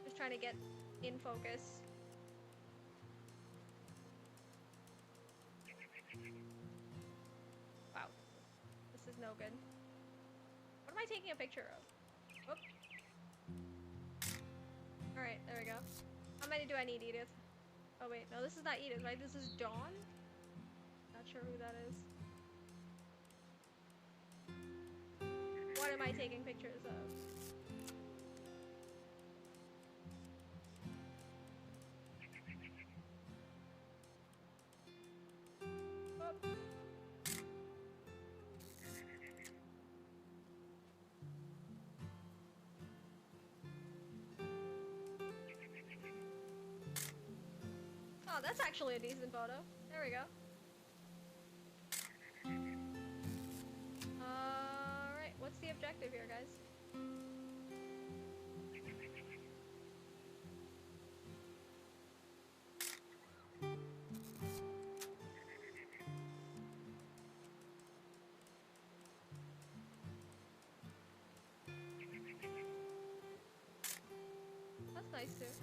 Just trying to get in focus. Wow. This is no good. What am I taking a picture of? Whoop. Alright, there we go. How many do I need, Edith? Oh wait, no, this is not Edith, right? This is Dawn? Not sure who that is. What am I taking pictures of? Whoop. Oh, that's actually a decent photo. There we go. Alright, what's the objective here, guys? That's nice too.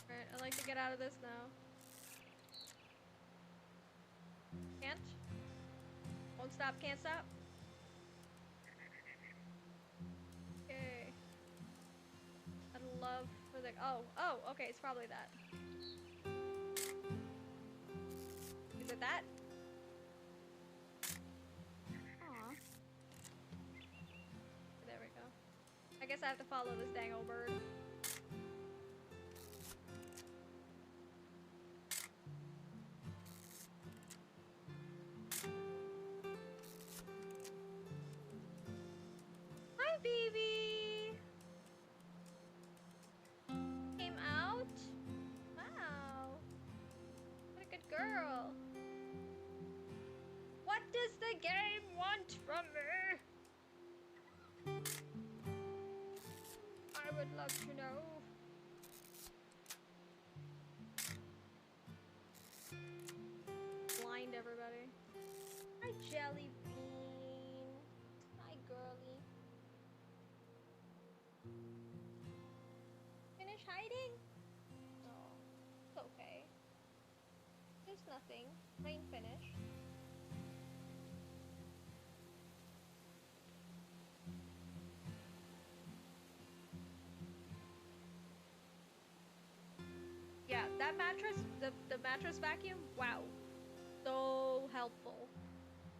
Alright, I'd like to get out of this now. Can't? Won't stop, can't stop? Okay. I'd love for the... Oh, okay, it's probably that. Is it that? guess I have to follow this dang old bird. Hi, baby! Came out? Wow. What a good girl. What does the game want from me? I would love to know. Blind everybody. Hi, Jelly Bean. Hi, girly. Finish hiding? Oh, it's okay. There's nothing. Rain finished. Yeah, that mattress, the mattress vacuum, wow. So helpful.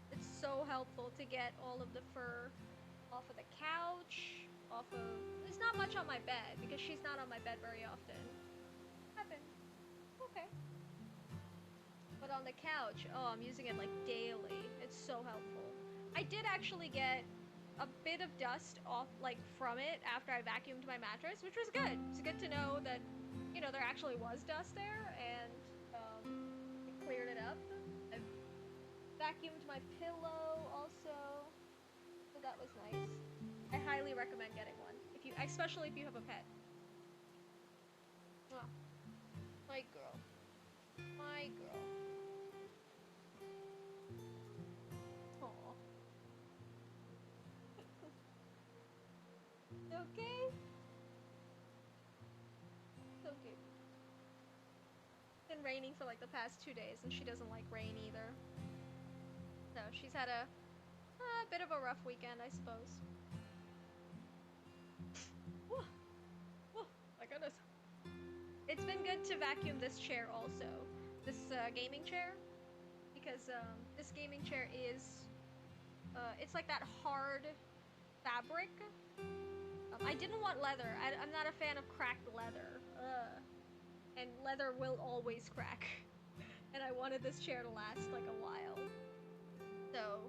It's so helpful to get all of the fur off of the couch, off of... There's not much on my bed, because she's not on my bed very often. Happens. Okay. But on the couch, oh, I'm using it like daily. It's so helpful. I did actually get a bit of dust off, like, from it after I vacuumed my mattress, which was good. It's good to know that, you know, there actually was dust there, and it cleared it up. I vacuumed my pillow also, so that was nice. I highly recommend getting one, especially if you have a pet. Oh, my girl. My girl. Aww. Okay? So cute. It's been raining for like the past 2 days, and she doesn't like rain either. So she's had a bit of a rough weekend, I suppose. Whoa. Whoa, my goodness. It's been good to vacuum this chair also. This gaming chair. Because this gaming chair is... it's like that hard fabric. I didn't want leather. I'm not a fan of cracked leather. And leather will always crack. And I wanted this chair to last like a while. So,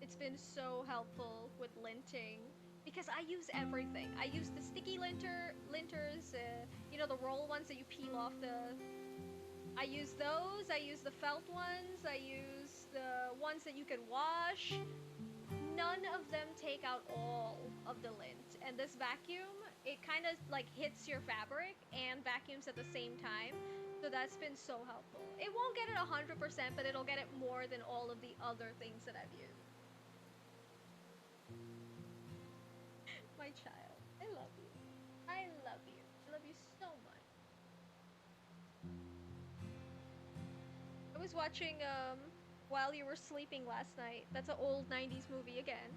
it's been so helpful with linting. Because I use everything. I use the sticky linters, you know, the roll ones that you peel off the... I use those, I use the felt ones, I use the ones that you can wash. None of them take out all of the lint. And this vacuum, it kind of like hits your fabric and vacuums at the same time. So that's been so helpful. It won't get it 100%, but it'll get it more than all of the other things that I've used. My child, I love you. I love you. I love you so much. I was watching, While You Were Sleeping last night. That's an old 90s movie again.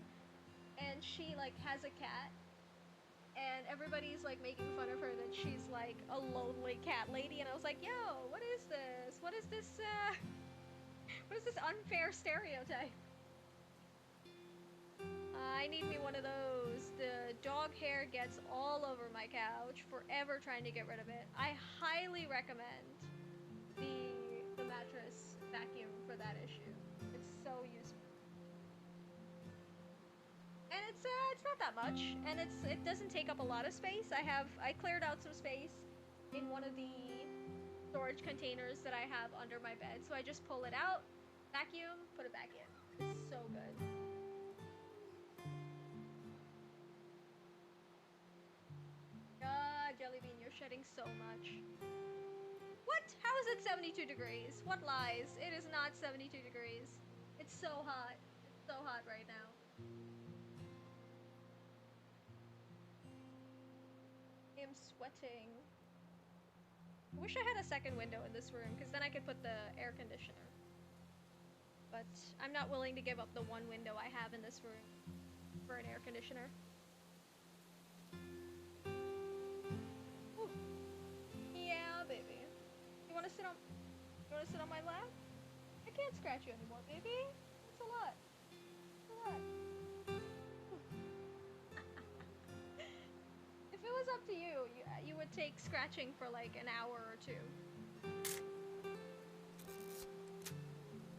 And she, like, has a cat. And everybody's, like, making fun of her that she's, like, a lonely cat lady. And I was like, yo, what is this? What is this unfair stereotype? I need me one of those. The dog hair gets all over my couch. Forever trying to get rid of it. I highly recommend the mattress vacuum for that issue. It's so useful. And it's not that much, and it doesn't take up a lot of space. I cleared out some space in one of the storage containers that I have under my bed. So I just pull it out, vacuum, put it back in. It's so good. God, Jellybean, you're shedding so much. What? How is it 72 degrees? What lies? It is not 72 degrees. It's so hot. It's so hot right now. I am sweating. I wish I had a second window in this room, because then I could put the air conditioner. But I'm not willing to give up the one window I have in this room for an air conditioner. Ooh. Yeah, baby. You wanna sit on my lap? I can't scratch you anymore, baby. It's a lot. It's a lot. up to you. You would take scratching for like an hour or two.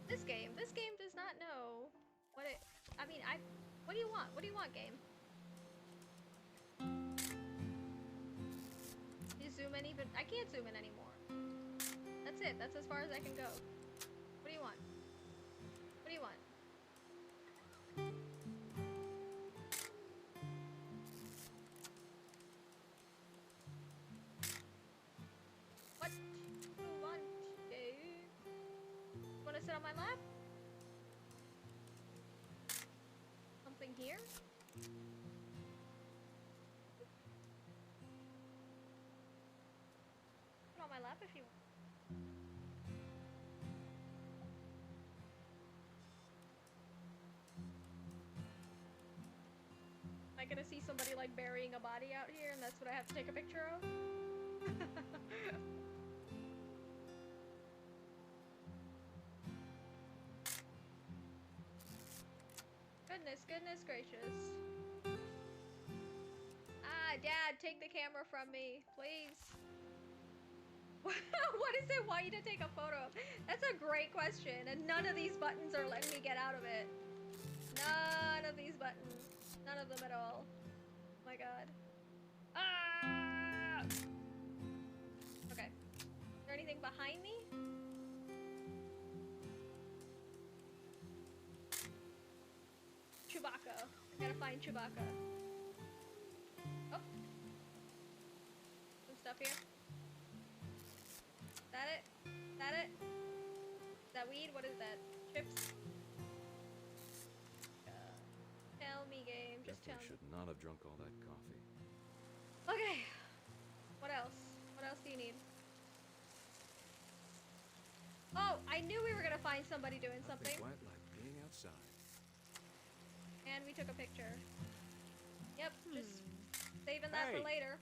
This game does not know what it. I mean, what do you want? What do you want, game? You zoom in even? I can't zoom in anymore. That's it. That's as far as I can go. What do you want? What do you want? What do you want, Dave? Want to sit on my lap? Something here? Sit on my lap if you want. Am I gonna see somebody like burying a body out here and that's what I have to take a picture of? Goodness gracious. Ah, Dad, take the camera from me, please. What is it want you to take a photo of? That's a great question, and none of these buttons are letting me get out of it. None of these buttons. None of them at all. Oh my god. Ah! Okay. Is there anything behind me? Chewbacca. I gotta find Chewbacca. Oh. Some stuff here. Is that it? Is that it? Is that weed? What is that? Chips? Tell me, game. Just tell me. Should not have drunk all that coffee. Okay. What else? What else do you need? Oh, I knew we were gonna find somebody doing something. Nothing quite like being outside. And we took a picture. Yep, just saving that for later.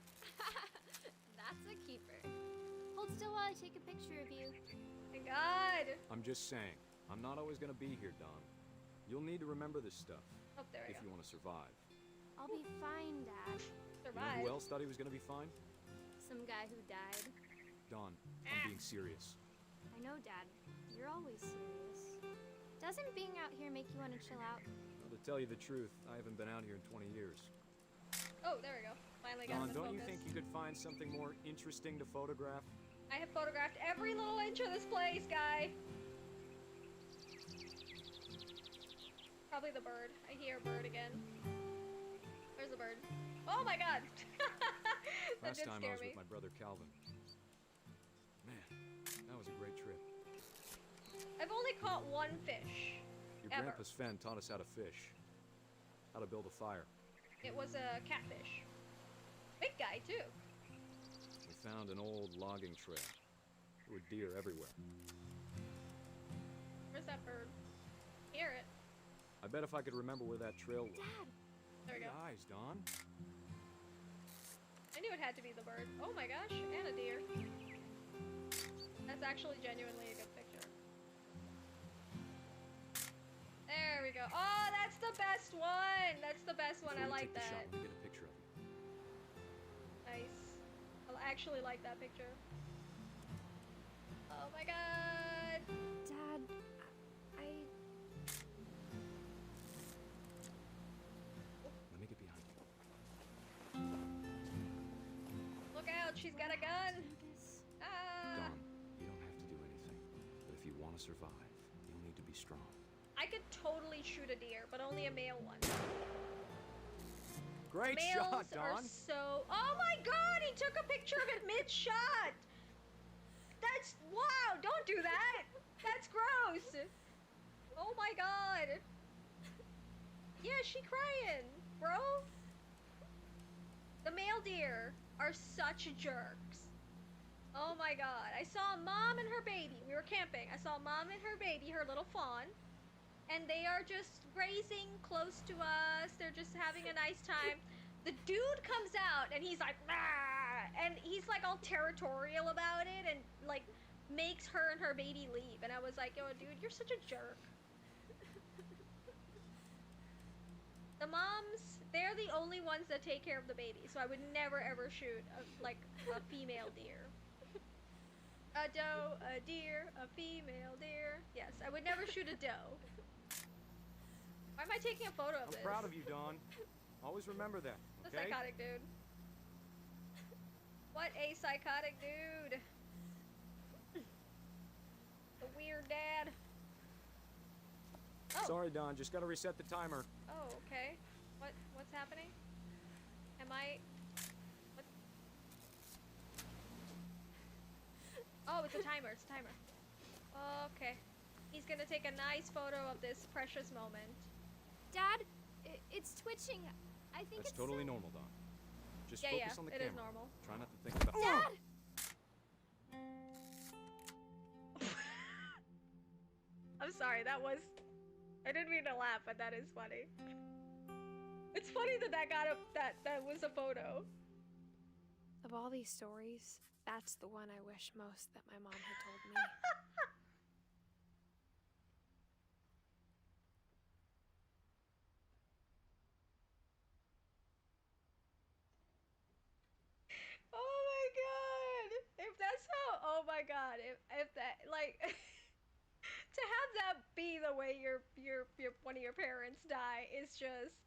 That's a keeper. Hold still while I take a picture of you. Thank God. I'm just saying, I'm not always gonna be here, Don. You'll need to remember this stuff. Oh, there we if go. you want to survive. I'll be fine, Dad. You know Survive. who else thought he was gonna be fine? Some guy who died. Don, I'm being serious. I know, Dad. You're always serious. Doesn't being out here make you want to chill out? Well, to tell you the truth, I haven't been out here in 20 years. Oh, there we go. Finally got Don, the don't focus. you think you could find something more interesting to photograph? I have photographed every little inch of this place, guy. Probably the bird. I hear a bird again. There's a bird. Oh my god! That Last did time I scare was me. with my brother Calvin. Man, that was a great trip. I've only caught one fish. Your Ever. grandpa Sven taught us how to fish. How to build a fire. It was a catfish. Big guy, too. We found an old logging trail. There were deer everywhere. Where's that bird? Hear it. I bet if I could remember where that trail was. Dad! There we go. Eyes, Don. I knew it had to be the bird. Oh my gosh, and a deer. That's actually genuinely a good picture. There we go. Oh, that's the best one! That's the best one. I Before we like take the that. shot, let me get a picture of you. Nice. I actually like that picture. Oh my god! Dad, Let me get behind you. Look out, she's got a gun! Ah! Don, you don't have to do anything. But if you want to survive, you'll need to be strong. I could totally shoot a deer, but only a male one. Great Males shot, are Don. so... Oh my god, he took a picture of it mid-shot! That's... Wow, don't do that! That's gross! Oh my god! Yeah, she crying, bro! The male deer are such jerks. Oh my god. I saw a mom and her baby. We were camping. I saw a mom and her baby, her little fawn. And they are just grazing close to us. They're just having a nice time. The dude comes out and he's like, "Rah!" And he's like all territorial about it and like makes her and her baby leave. And I was like, yo, dude, you're such a jerk. The moms they're the only ones that take care of the baby, so I would never ever shoot a female deer. A doe, a deer, a female deer. Yes, I would never shoot a doe. Why am I taking a photo of this? I'm proud of you, Dawn. Always remember that, The okay? psychotic dude. What a psychotic dude. The weird dad. Oh. Sorry, Dawn. Just gotta reset the timer. Oh, okay. What's happening? Am I... What? Oh, it's a timer. It's a timer. Okay. He's gonna take a nice photo of this precious moment. Dad, it's twitching. I think That's totally normal, Dawn. Just focus on the it camera. is normal. Try not to think about... Dad! I'm sorry, that was... I didn't mean to laugh, but that is funny. It's funny that that was a photo. Of all these stories, that's the one I wish most that my mom had told me. Oh my god! If that's how... Oh my god, if that... Like... to have that be the way your one of your parents die is just...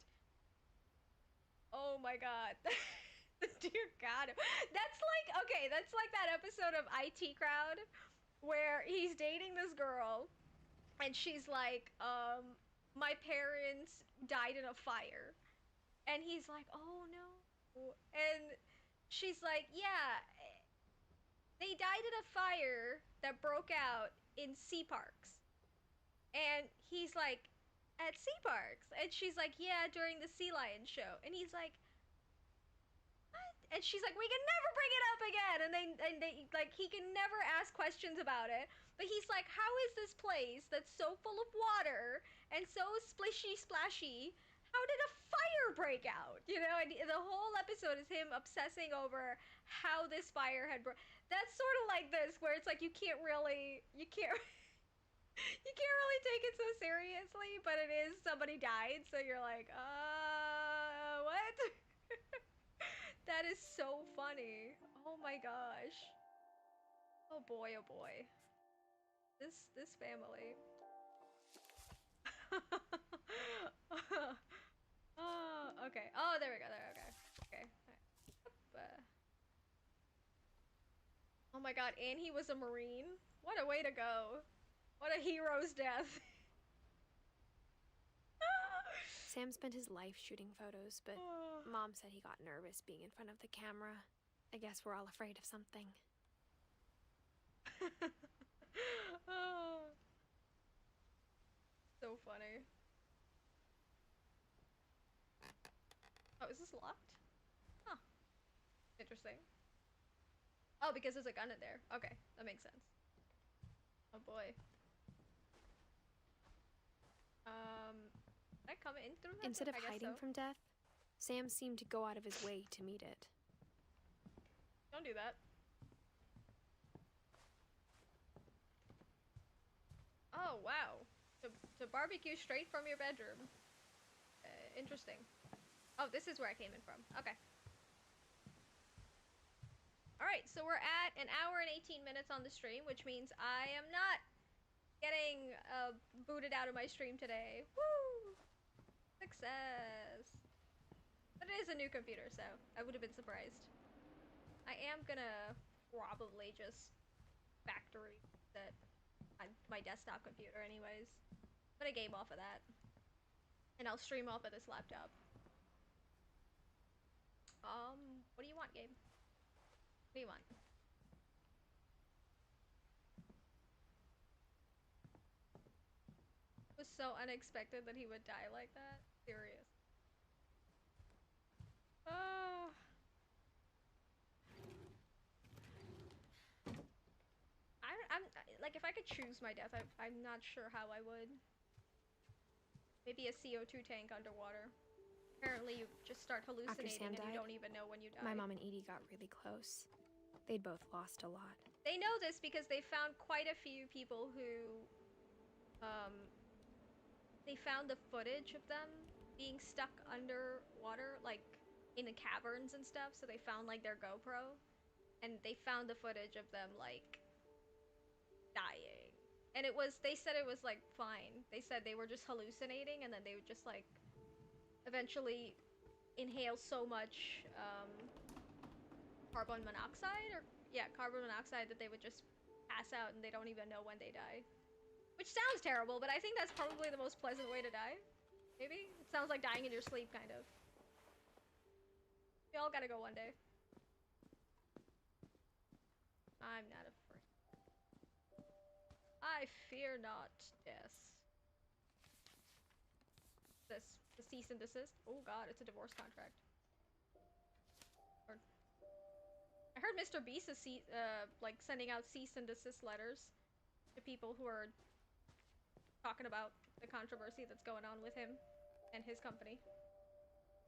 Oh my god. Dear God. That's like... Okay, that's like that episode of IT Crowd where he's dating this girl and she's like, my parents died in a fire. And he's like, oh no. And she's like, yeah, they died in a fire that broke out in Sea Parks. And he's like, at Sea Parks? And she's like, yeah, during the Sea Lion show. And he's like, what? And she's like, we can never bring it up again. And they like, he can never ask questions about it. But he's like, how is this place that's so full of water and so splishy splashy, how did a fire break out? You know, and the whole episode is him obsessing over how this fire had That's sort of like this, where it's like you can't really take it so seriously, but it is somebody died, so you're like, what? That is so funny. Oh my gosh. Oh boy, oh boy. This family. Oh, okay. Oh, there we go. Okay. Oh my god, and he was a Marine? What a way to go. What a hero's death. Sam spent his life shooting photos, but Mom said he got nervous being in front of the camera. I guess we're all afraid of something. Oh. So funny. Oh, is this locked? Huh. Interesting. Oh, because there's a gun in there. Okay, that makes sense. Oh boy. Can I come in through that? Instead of I guess hiding so. from death, Sam seemed to go out of his way to meet it. Don't do that. Oh, wow. To barbecue straight from your bedroom. Interesting. Oh, this is where I came in from. Okay. Alright, so we're at an hour and 18 minutes on the stream, which means I am not getting booted out of my stream today. Woo! Success! But it is a new computer, so I would have been surprised. I am gonna probably just factory set my desktop computer anyways. I'm gonna game off of that. And I'll stream off of this laptop. What do you want, Gabe? What do you want? It was so unexpected that he would die like that. Serious. Oh. I'm like, if I could choose my death, I'm not sure how I would. Maybe a CO2 tank underwater. Apparently, you just start hallucinating Sam and you died, don't even know when you die. My mom and Edie got really close. They'd both lost a lot. They know this because they found quite a few people who, they found the footage of them being stuck underwater, like in the caverns and stuff. So they found like their GoPro, and they found the footage of them like dying. And they said it was like fine. They said they were just hallucinating, and then they would just like eventually inhale so much carbon monoxide, or yeah, carbon monoxide, that they would just pass out and they don't even know when they die. Which sounds terrible, but I think that's probably the most pleasant way to die. Maybe? It sounds like dying in your sleep, kind of. We all gotta go one day. I'm not afraid. I fear not death. The cease and desist. Oh god, it's a divorce contract. I heard Mr. Beast is like sending out cease and desist letters to people who are talking about the controversy that's going on with him and his company.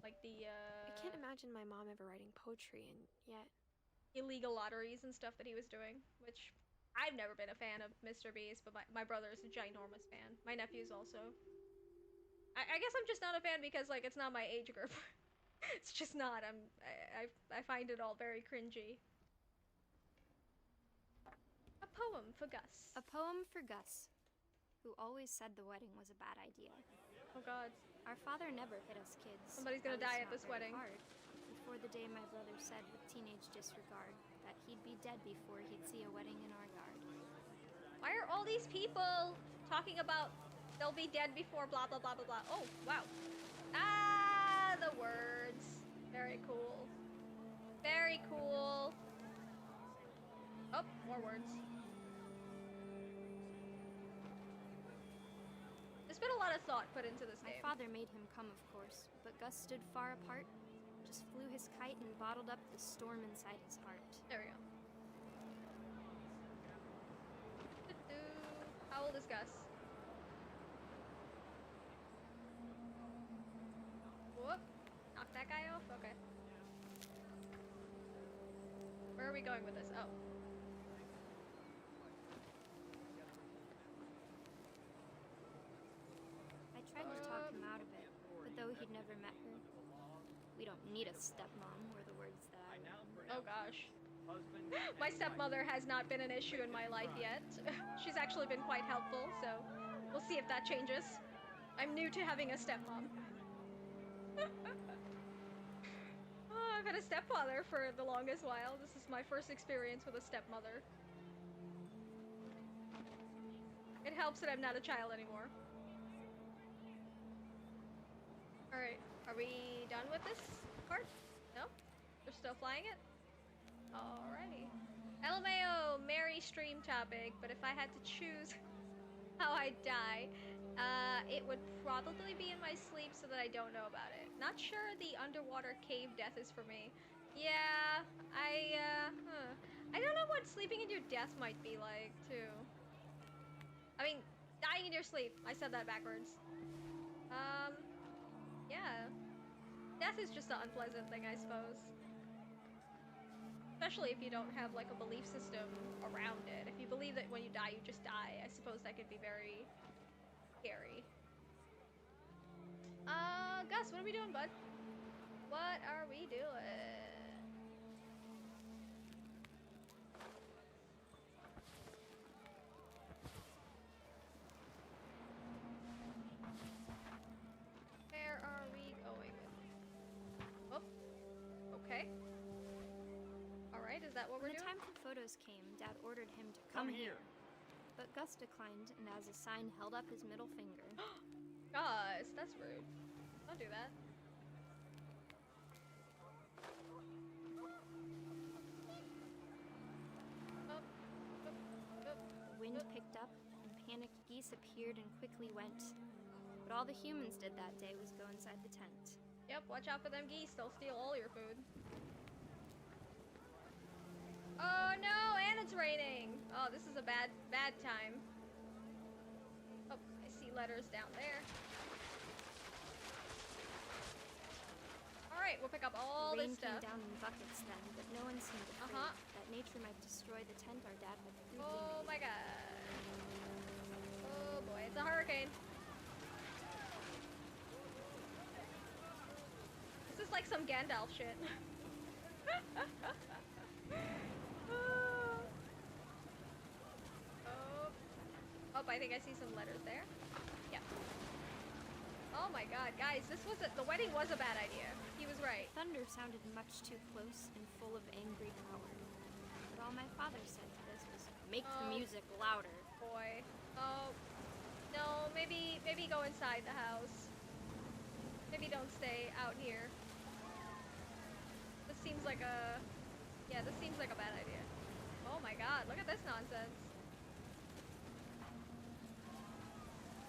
Like the I can't imagine my mom ever writing poetry, and yet illegal lotteries and stuff that he was doing, which I've never been a fan of Mr. Beast, but my brother is a ginormous fan. My nephew's also. I guess I'm just not a fan because like it's not my age group. It's just not. I find it all very cringy. A poem for Gus. A poem for Gus, who always said the wedding was a bad idea. Oh god. Our father never hit us kids. Somebody's gonna die at this wedding. Hard. Before the day my brother said with teenage disregard that he'd be dead before he'd see a wedding in our yard. Why are all these people talking about they'll be dead before blah blah blah blah blah? Oh, wow. Ah, the words. Very cool. Very cool. Oh, more words. There's been a lot of thought put into this game. My father made him come, of course, but Gus stood far apart, just flew his kite and bottled up the storm inside his heart. There we go. How old is Gus? Whoop. Knock that guy off? Okay. Where are we going with this? Oh. I tried to talk him out of it, but though he'd never met her, we don't need a stepmom, were the words that I read. Oh gosh. My stepmother has not been an issue in my life yet. She's actually been quite helpful, so we'll see if that changes. I'm new to having a stepmom. Oh, I've had a stepfather for the longest while. This is my first experience with a stepmother. It helps that I'm not a child anymore. Alright, are we done with this part? No? They're still flying it? Alrighty. LMAO, merry stream topic, but if I had to choose how I'd die, it would probably be in my sleep so that I don't know about it. Not sure the underwater cave death is for me. Yeah, I don't know what sleeping in your death might be like, too. I mean, dying in your sleep. I said that backwards. Yeah. Death is just an unpleasant thing, I suppose. Especially if you don't have, like, a belief system around it. If you believe that when you die, you just die, I suppose that could be very scary. Gus, what are we doing, bud? What are we doing? Where are we going with? Oh, okay. Alright, is that what we're When the doing? time for photos came, Dad ordered him to come here. But Gus declined, and as a sign held up his middle finger. Gus, that's rude. Don't do that. The wind picked up, and panicked geese appeared and quickly went. But all the humans did that day was go inside the tent. Yep, watch out for them geese. They'll steal all your food. Oh no, and it's raining. Oh, this is a bad time. Oh, I see letters down there. Alright, we'll pick up all Rain this stuff. came down in buckets then, but no one seemed afraid that nature might destroy the tent our dad had rudely Oh made. my god. Oh boy, it's a hurricane. is like some Gandalf shit. Oh. Oh, I think I see some letters there. Yeah. Oh my god, guys, the wedding was a bad idea. He was right. Thunder sounded much too close and full of angry power. But all my father said to this was, make the music louder. Boy. Oh. No, maybe go inside the house. Maybe don't stay out here. This seems like a... Yeah, this seems like a bad idea. Oh my god, look at this nonsense.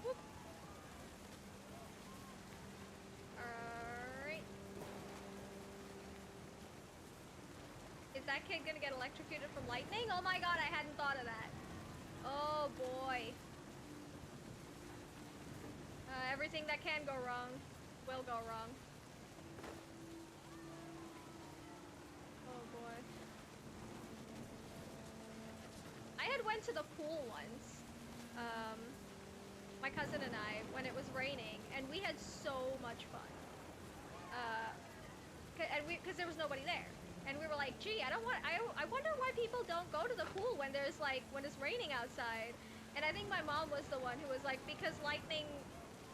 Whoop. Alright. Is that kid gonna get electrocuted from lightning? Oh my god, I hadn't thought of that. Oh boy. Everything that can go wrong will go wrong. Oh boy. I had went to the pool once, my cousin and I, when it was raining, and we had so much fun. Because there was nobody there. And we were like, gee, I wonder why people don't go to the pool when it's raining outside. And I think my mom was the one who was like, because lightning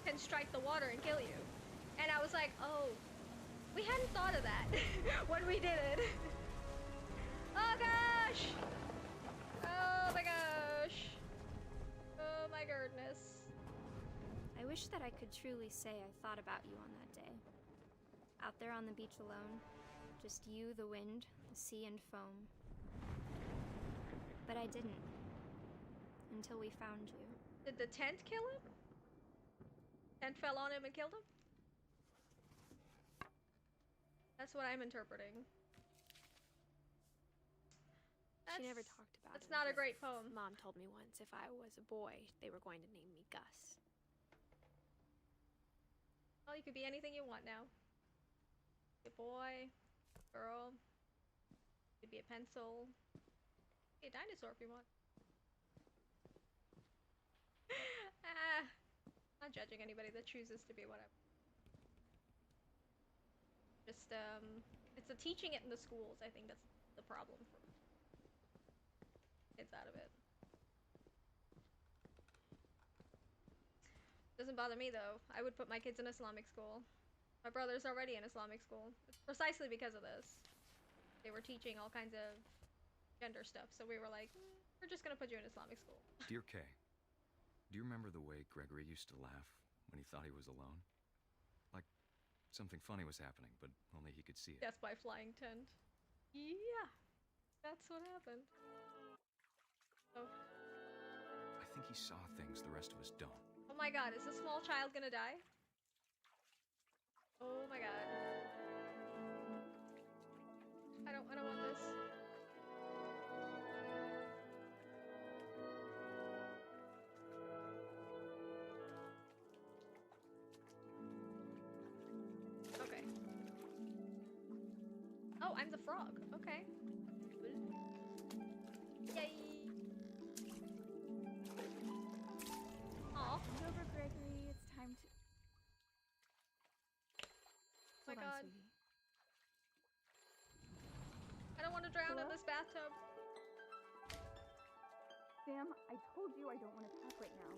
can strike the water and kill you. And I was like, oh, we hadn't thought of that when we did it. Oh gosh! Oh my gosh! Oh my goodness. I wish that I could truly say I thought about you on that day. Out there on the beach alone, just you, the wind, the sea, and foam. But I didn't. Until we found you. Did the tent kill him? Tent fell on him and killed him? That's what I'm interpreting. She never talked about it. That's not a great poem. Mom told me once if I was a boy, they were going to name me Gus. Well, you could be anything you want now. Be a boy, girl. You could be a pencil. Be a dinosaur if you want. Not judging anybody that chooses to be whatever. Just, it's the teaching it in the schools, I think that's the problem for kids out of it. Doesn't bother me though. I would put my kids in Islamic school. My brother's already in Islamic school. It's precisely because of this. They were teaching all kinds of gender stuff, so we were like, we're just gonna put you in Islamic school. Dear Kay, do you remember the way Gregory used to laugh when he thought he was alone? Like something funny was happening, but only he could see it. Death by flying tent. Yeah, that's what happened. Oh. I think he saw things the rest of us don't. Oh my god, is a small child gonna die? Oh my god. I don't want this. Okay. Oh, I'm the frog. Okay. Yay. Aw. It's over, Gregory. It's time to... Oh my Hold on, god. sweetie. I don't want to drown in Hello? this bathtub. Sam, I told you I don't want to talk right now.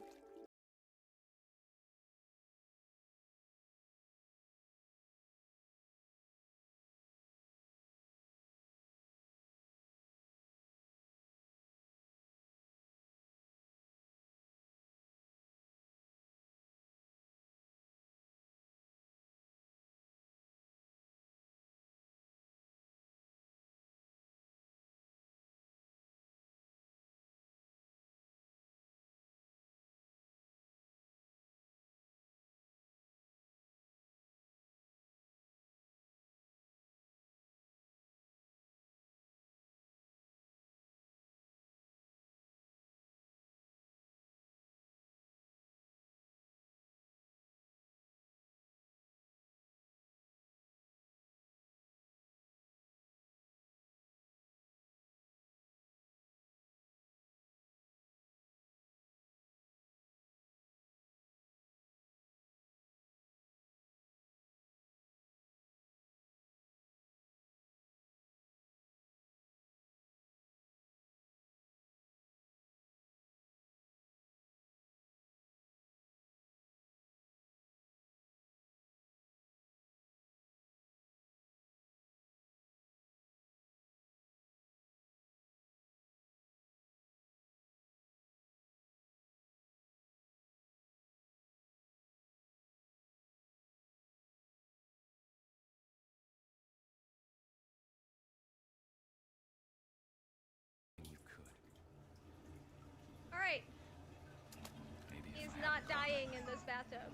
this bathtub.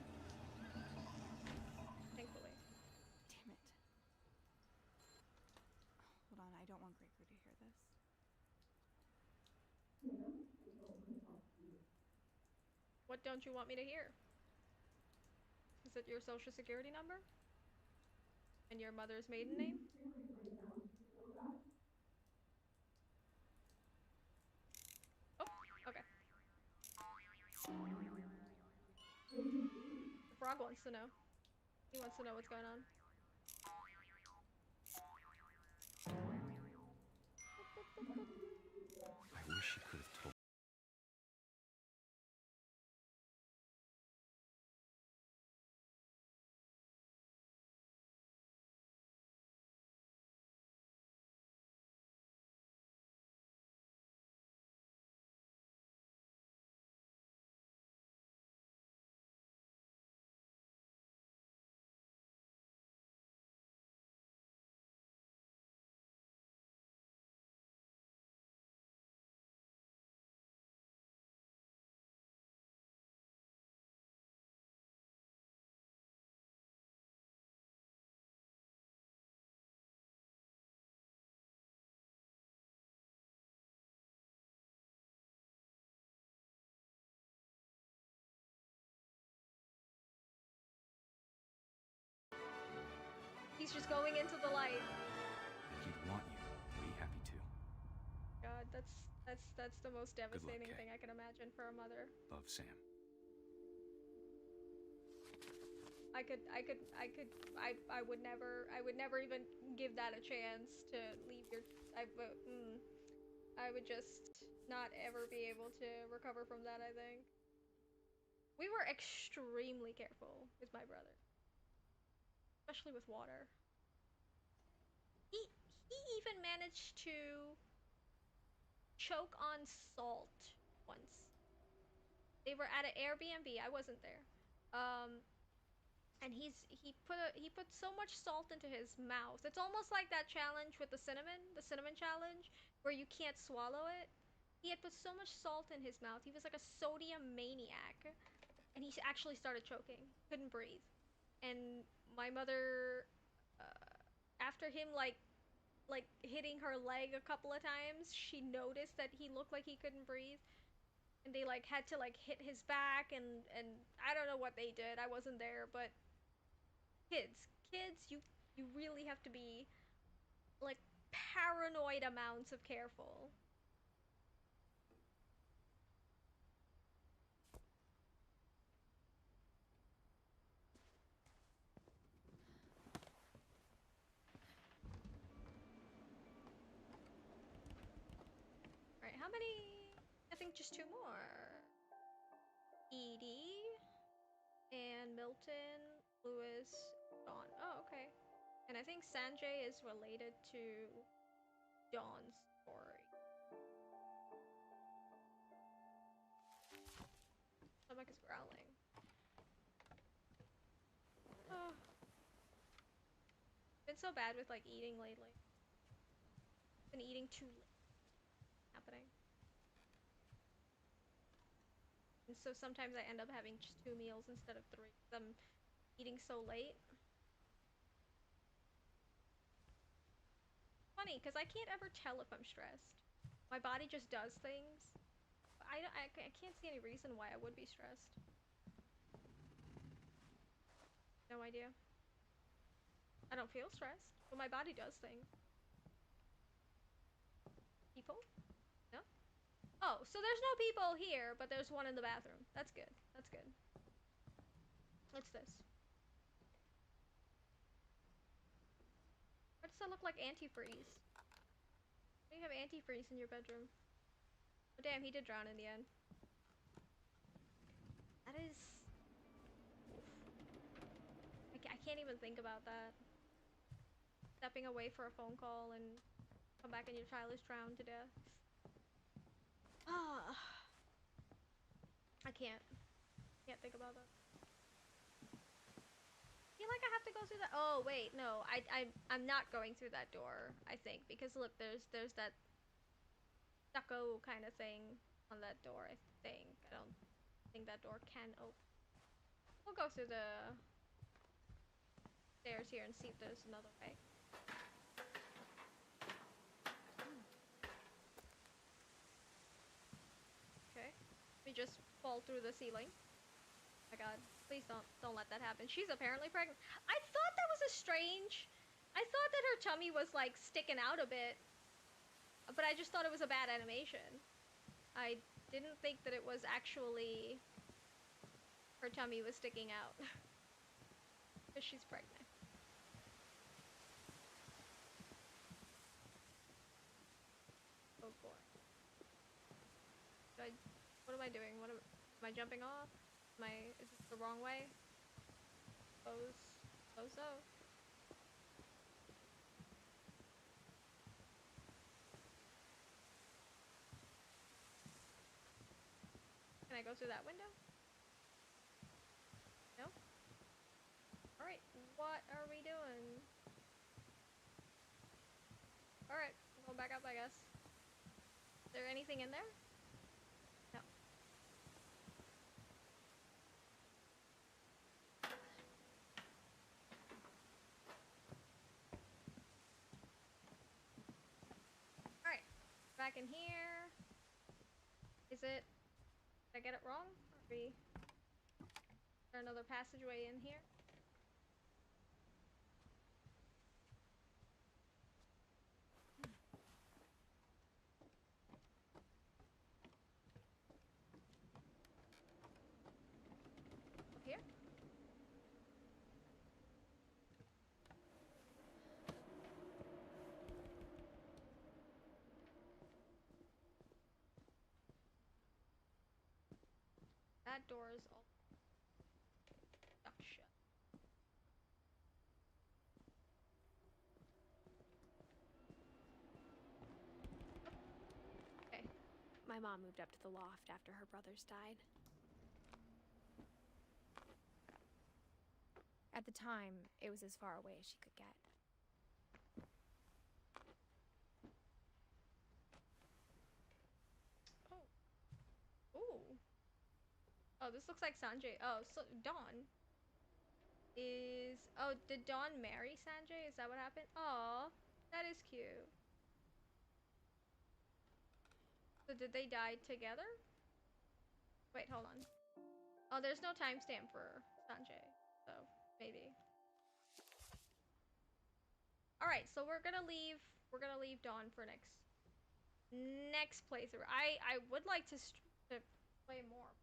Thankfully. Damn it. Hold on, I don't want Gregory to hear this. What don't you want me to hear? Is it your social security number? And your mother's maiden name? Oh, okay. The frog wants to know. He wants to know what's going on. I wish she could have told. He's just going into the light. And he'd want you to be happy too. God, that's the most devastating Kay. thing I can imagine for a mother. Love, Sam. I would never even give that a chance to leave your. I would just not ever be able to recover from that. I think we were extremely careful with my brother, especially with water. He even managed to choke on salt once. They were at an Airbnb. I wasn't there. And he put so much salt into his mouth. It's almost like that challenge with the cinnamon challenge, where you can't swallow it. He had put so much salt in his mouth. He was like a sodium maniac, and he actually started choking. Couldn't breathe. And my mother, after him like hitting her leg a couple of times, she noticed that he looked like he couldn't breathe. And they like had to like hit his back and I don't know what they did. I wasn't there, but kids, you really have to be like paranoid amounts of careful. All right, how many? I think just 2 more. Edie and Milton, Lewis, Dawn. Oh, okay. And I think Sanjay is related to Dawn's story. Stomach is growling. Oh. Been so bad with like eating lately. Been eating too late. Happening. And so sometimes I end up having just 2 meals instead of 3 because I'm eating so late. Funny, because I can't ever tell if I'm stressed. My body just does things. I can't see any reason why I would be stressed. No idea. I don't feel stressed, but my body does things. People? No? Oh, so there's no people here, but there's one in the bathroom. That's good. That's good. What's this? Why does that look like antifreeze? Why do you have antifreeze in your bedroom? Oh damn, he did drown in the end. That is... I can't even think about that. Stepping away for a phone call and come back and your child is drowned to death. Ah, I can't think about that. I feel like I have to go through that. Oh wait, no, I'm not going through that door. I think because look, there's that stucco kind of thing on that door. I think I don't think that door can open. We'll go through the stairs here and see if there's another way. Okay. We just fall through the ceiling. Oh my god. Please don't let that happen. She's apparently pregnant. I thought that was a strange... I thought that her tummy was like sticking out a bit. But I just thought it was a bad animation. I didn't think that it was actually... her tummy was sticking out. Because she's pregnant. Oh boy. What am I doing? Am I jumping off? Is this the wrong way? Suppose so. Can I go through that window? No? Alright, what are we doing? Alright, going back up, I guess. Is there anything in there? No. Alright, back in here. Is it... Did I get it wrong? Is there another passageway in here? Up here? That door is all stuck shut. Okay. My mom moved up to the loft after her brothers died. At the time, it was as far away as she could get. Oh. Ooh. Oh, this looks like Sanjay. Oh, so Dawn is... Oh, did Dawn marry Sanjay? Is that what happened? Aw, that is cute. So did they die together? Wait, hold on. Oh, there's no timestamp for Sanjay, so maybe. Alright, so we're gonna leave Dawn for next playthrough. I would like to play more.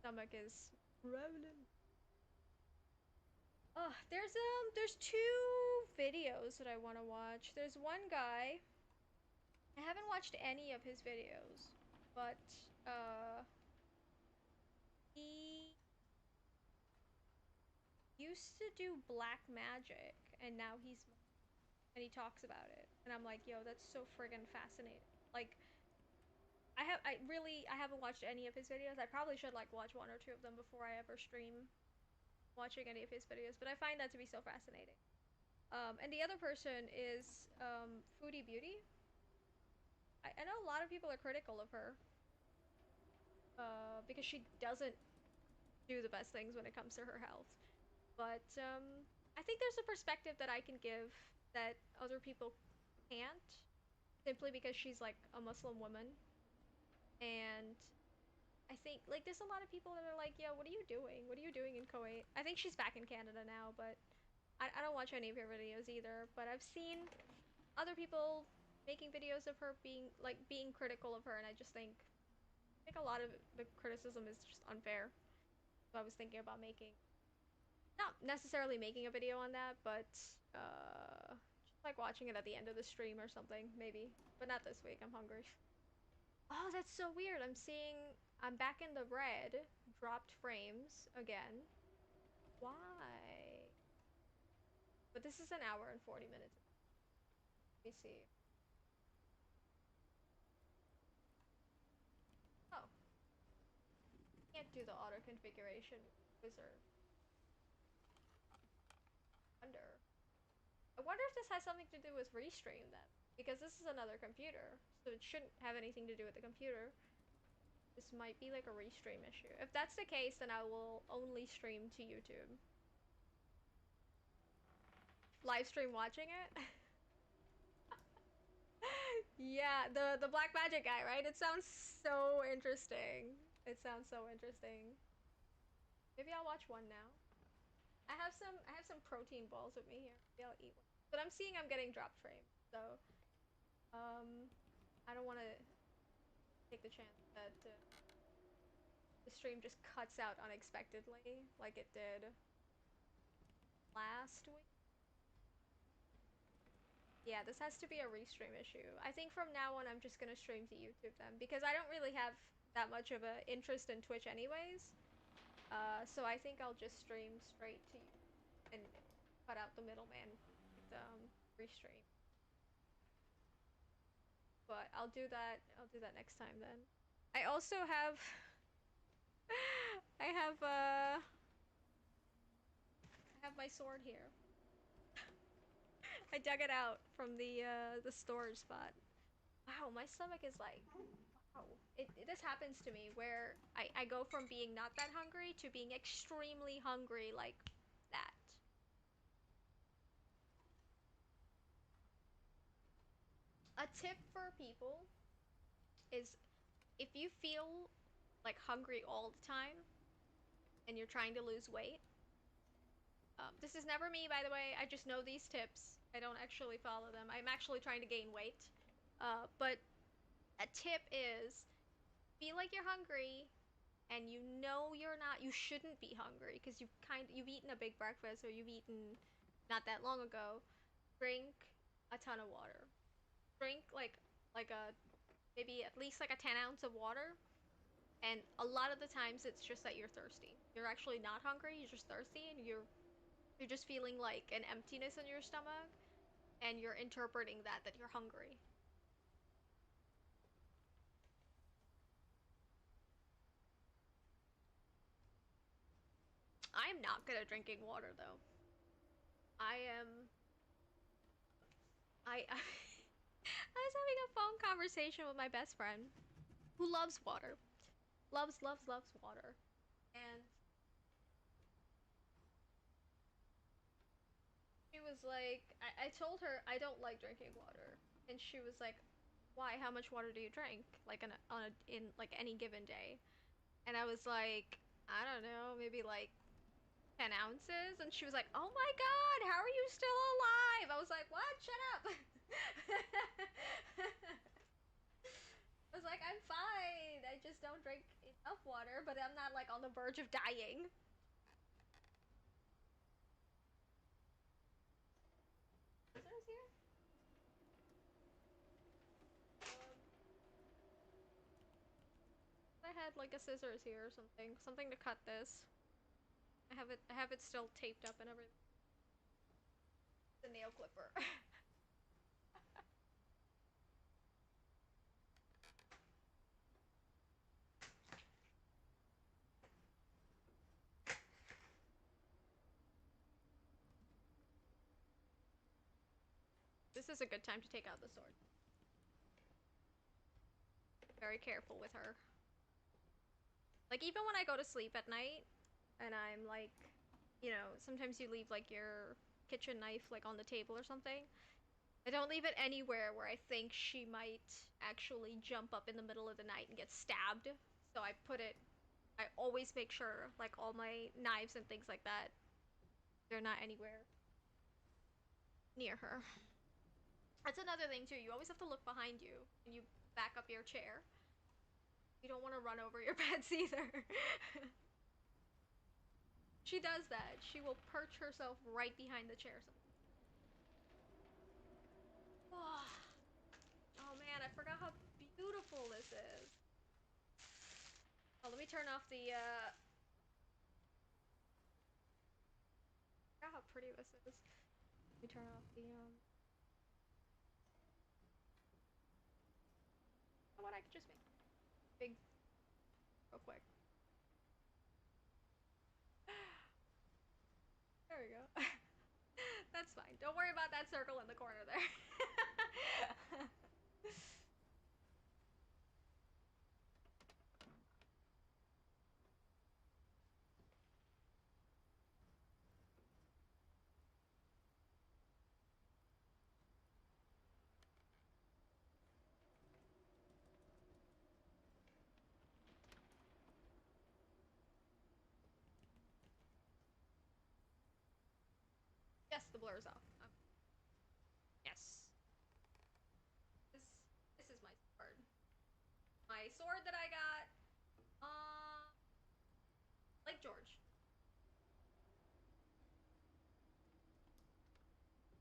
Stomach is rolling. Oh, there's two videos that I want to watch. There's one guy. I haven't watched any of his videos, but he used to do black magic, and now he talks about it, and I'm like, yo, that's so friggin' fascinating. Like, I haven't watched any of his videos. I probably should like watch one or two of them before I ever stream watching any of his videos, but I find that to be so fascinating. And the other person is Foodie Beauty. I know a lot of people are critical of her because she doesn't do the best things when it comes to her health, but I think there's a perspective that I can give that other people can't, simply because she's like a Muslim woman. And I think, like, there's a lot of people that are like, yo, what are you doing? What are you doing in Kuwait? I think she's back in Canada now, but I don't watch any of her videos either. But I've seen other people making videos of her being critical of her, and I think a lot of the criticism is just unfair. So I was thinking about not necessarily making a video on that, but just like watching it at the end of the stream or something, maybe. But not this week, I'm hungry. Oh, that's so weird. I'm back in the red. Dropped frames again. Why? But this is an hour and 40 minutes. Let me see. Oh. Can't do the auto configuration wizard. I wonder if this has something to do with Restream then. Because this is another computer. So it shouldn't have anything to do with the computer. This might be like a restream issue. If that's the case, then I will only stream to YouTube. Live stream watching it? Yeah, the black magic guy, right? It sounds so interesting. It sounds so interesting. Maybe I'll watch one now. I have some protein balls with me here. Maybe I'll eat one. But I'm seeing I'm getting drop frame, so I don't want to take the chance that the stream just cuts out unexpectedly, like it did last week. Yeah, this has to be a restream issue. I think from now on I'm just gonna stream to YouTube then, because I don't really have that much of an interest in Twitch anyways. So I think I'll just stream straight to you and cut out the middleman with restream. But I'll do that next time then. I also have I have my sword here. I dug it out from the storage spot. Wow, my stomach is like, wow. This happens to me where I go from being not that hungry to being extremely hungry like that. A tip for people is if you feel like hungry all the time and you're trying to lose weight, this is never me, by the way. I just know these tips. I don't actually follow them. I'm actually trying to gain weight. But a tip is feel like you're hungry and you know you're not, you shouldn't be hungry because you've eaten a big breakfast or you've eaten not that long ago. Drink a ton of water. Drink like a maybe at least like a 10 ounce of water. And a lot of the times it's just that you're thirsty. You're actually not hungry, you're just thirsty, and you're just feeling like an emptiness in your stomach, and you're interpreting that you're hungry. I'm not good at drinking water though. I was having a phone conversation with my best friend who loves water. Loves water. And she was like, I told her I don't like drinking water. And she was like, why? How much water do you drink? Like in like any given day? And I was like, I don't know, maybe like 10 ounces. And she was like, oh my god, how are you still alive? I was like, what? Shut up. I was like, I'm fine. I just don't drink enough water, but I'm not like on the verge of dying. Scissors here? I had like a scissors here or something. Something to cut this. I have it still taped up and everything. The nail clipper. This is a good time to take out the sword. Very careful with her. Like, even when I go to sleep at night, and I'm like, you know, sometimes you leave like your kitchen knife like on the table or something. I don't leave it anywhere where I think she might actually jump up in the middle of the night and get stabbed. So I always make sure, like, all my knives and things like that, they're not anywhere near her. That's another thing too, you always have to look behind you when you back up your chair. You don't want to run over your pets either. She does that. She will perch herself right behind the chair. Oh man, I forgot how beautiful this is. Oh, let me turn off the I forgot how pretty this is. Let me turn off the Oh, what, I could just make big real quick. There we go. That's fine. Don't worry about that circle in the corner there. The blur's off. Yes. This is my sword. My sword that I got, Lake George.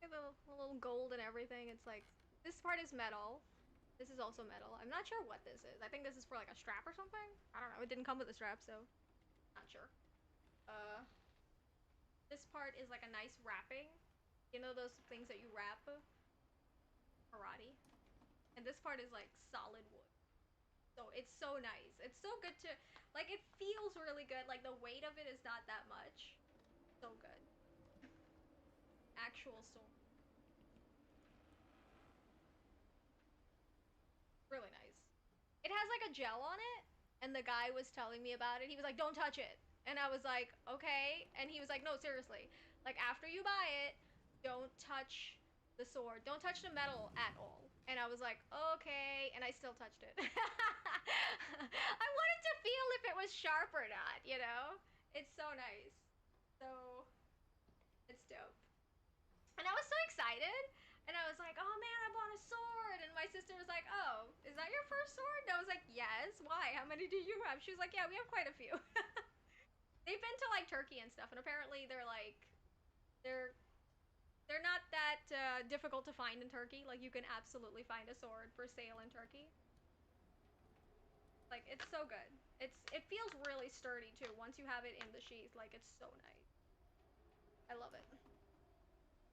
The little gold and everything. It's like, this part is metal. This is also metal. I'm not sure what this is. I think this is for like a strap or something. I don't know. It didn't come with a strap, so not sure. This part is like a nice wrapping. You know those things that you wrap? Karate. And this part is like solid wood. So it's so nice. It's so good to, like, it feels really good. Like the weight of it is not that much. So good. Actual sword. Really nice. It has like a gel on it, and the guy was telling me about it. He was like, don't touch it. And I was like, okay. And he was like, no, seriously. Like, after you buy it, don't touch the sword. Don't touch the metal at all. And I was like, okay. And I still touched it. I wanted to feel if it was sharp or not, you know? It's so nice. So, it's dope. And I was so excited. And I was like, oh man, I bought a sword. And my sister was like, oh, is that your first sword? And I was like, yes. Why? How many do you have? She was like, yeah, we have quite a few. They've been to like Turkey and stuff, and apparently they're like, they're not that difficult to find in Turkey. Like, you can absolutely find a sword for sale in Turkey. Like, it's so good. It feels really sturdy too once you have it in the sheath. Like, it's so nice. I love it.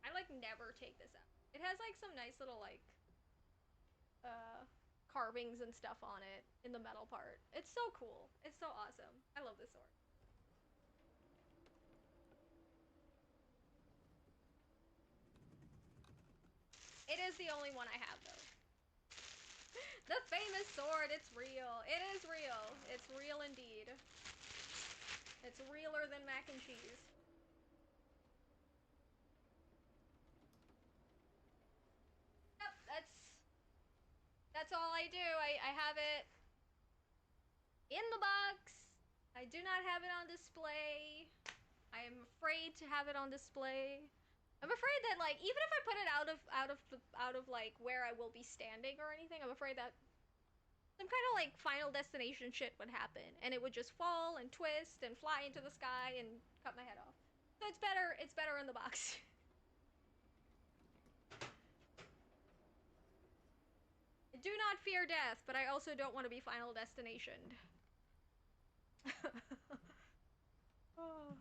I like never take this out. It has like some nice little like carvings and stuff on it in the metal part. It's so cool. It's so awesome. I love this sword. It is the only one I have, though. The famous sword, it's real. It is real. It's real indeed. It's realer than mac and cheese. Yep, that's all I do. I have it in the box. I do not have it on display. I am afraid to have it on display. I'm afraid that, like, even if I put it out of like where I will be standing or anything, I'm afraid that some kind of like Final Destination shit would happen, and it would just fall and twist and fly into the sky and cut my head off. So it's better in the box. I do not fear death, but I also don't want to be Final Destinationed. Oh.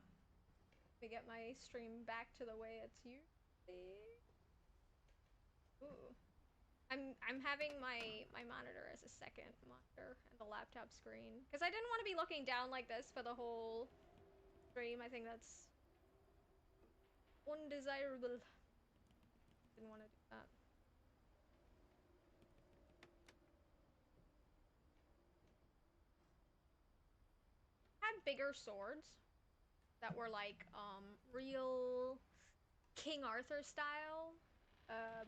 Let me get my stream back to the way it's usually. Ooh. I'm having my monitor as a second monitor and the laptop screen because I didn't want to be looking down like this for the whole stream. I think that's undesirable. Didn't want to do that. Had bigger swords that were like real King Arthur style,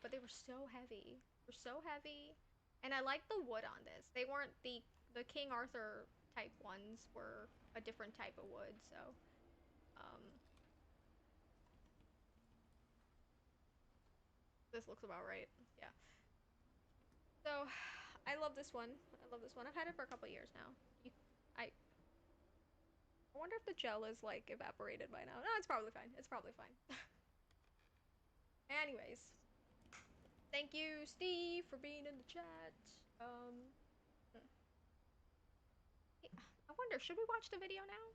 but they were so heavy. They're so heavy, and I like the wood on this. They weren't the King Arthur type ones were a different type of wood, so this looks about right. Yeah. So I love this one. I love this one. I've had it for a couple years now. I wonder if the gel is like evaporated by now. No, it's probably fine. It's probably fine. Anyways, thank you, Steve, for being in the chat. I wonder, should we watch the video now?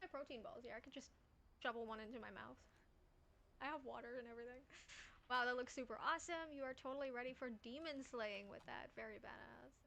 My protein balls, yeah, I could just shovel one into my mouth. I have water and everything. Wow, that looks super awesome. You are totally ready for demon slaying with that. Very badass.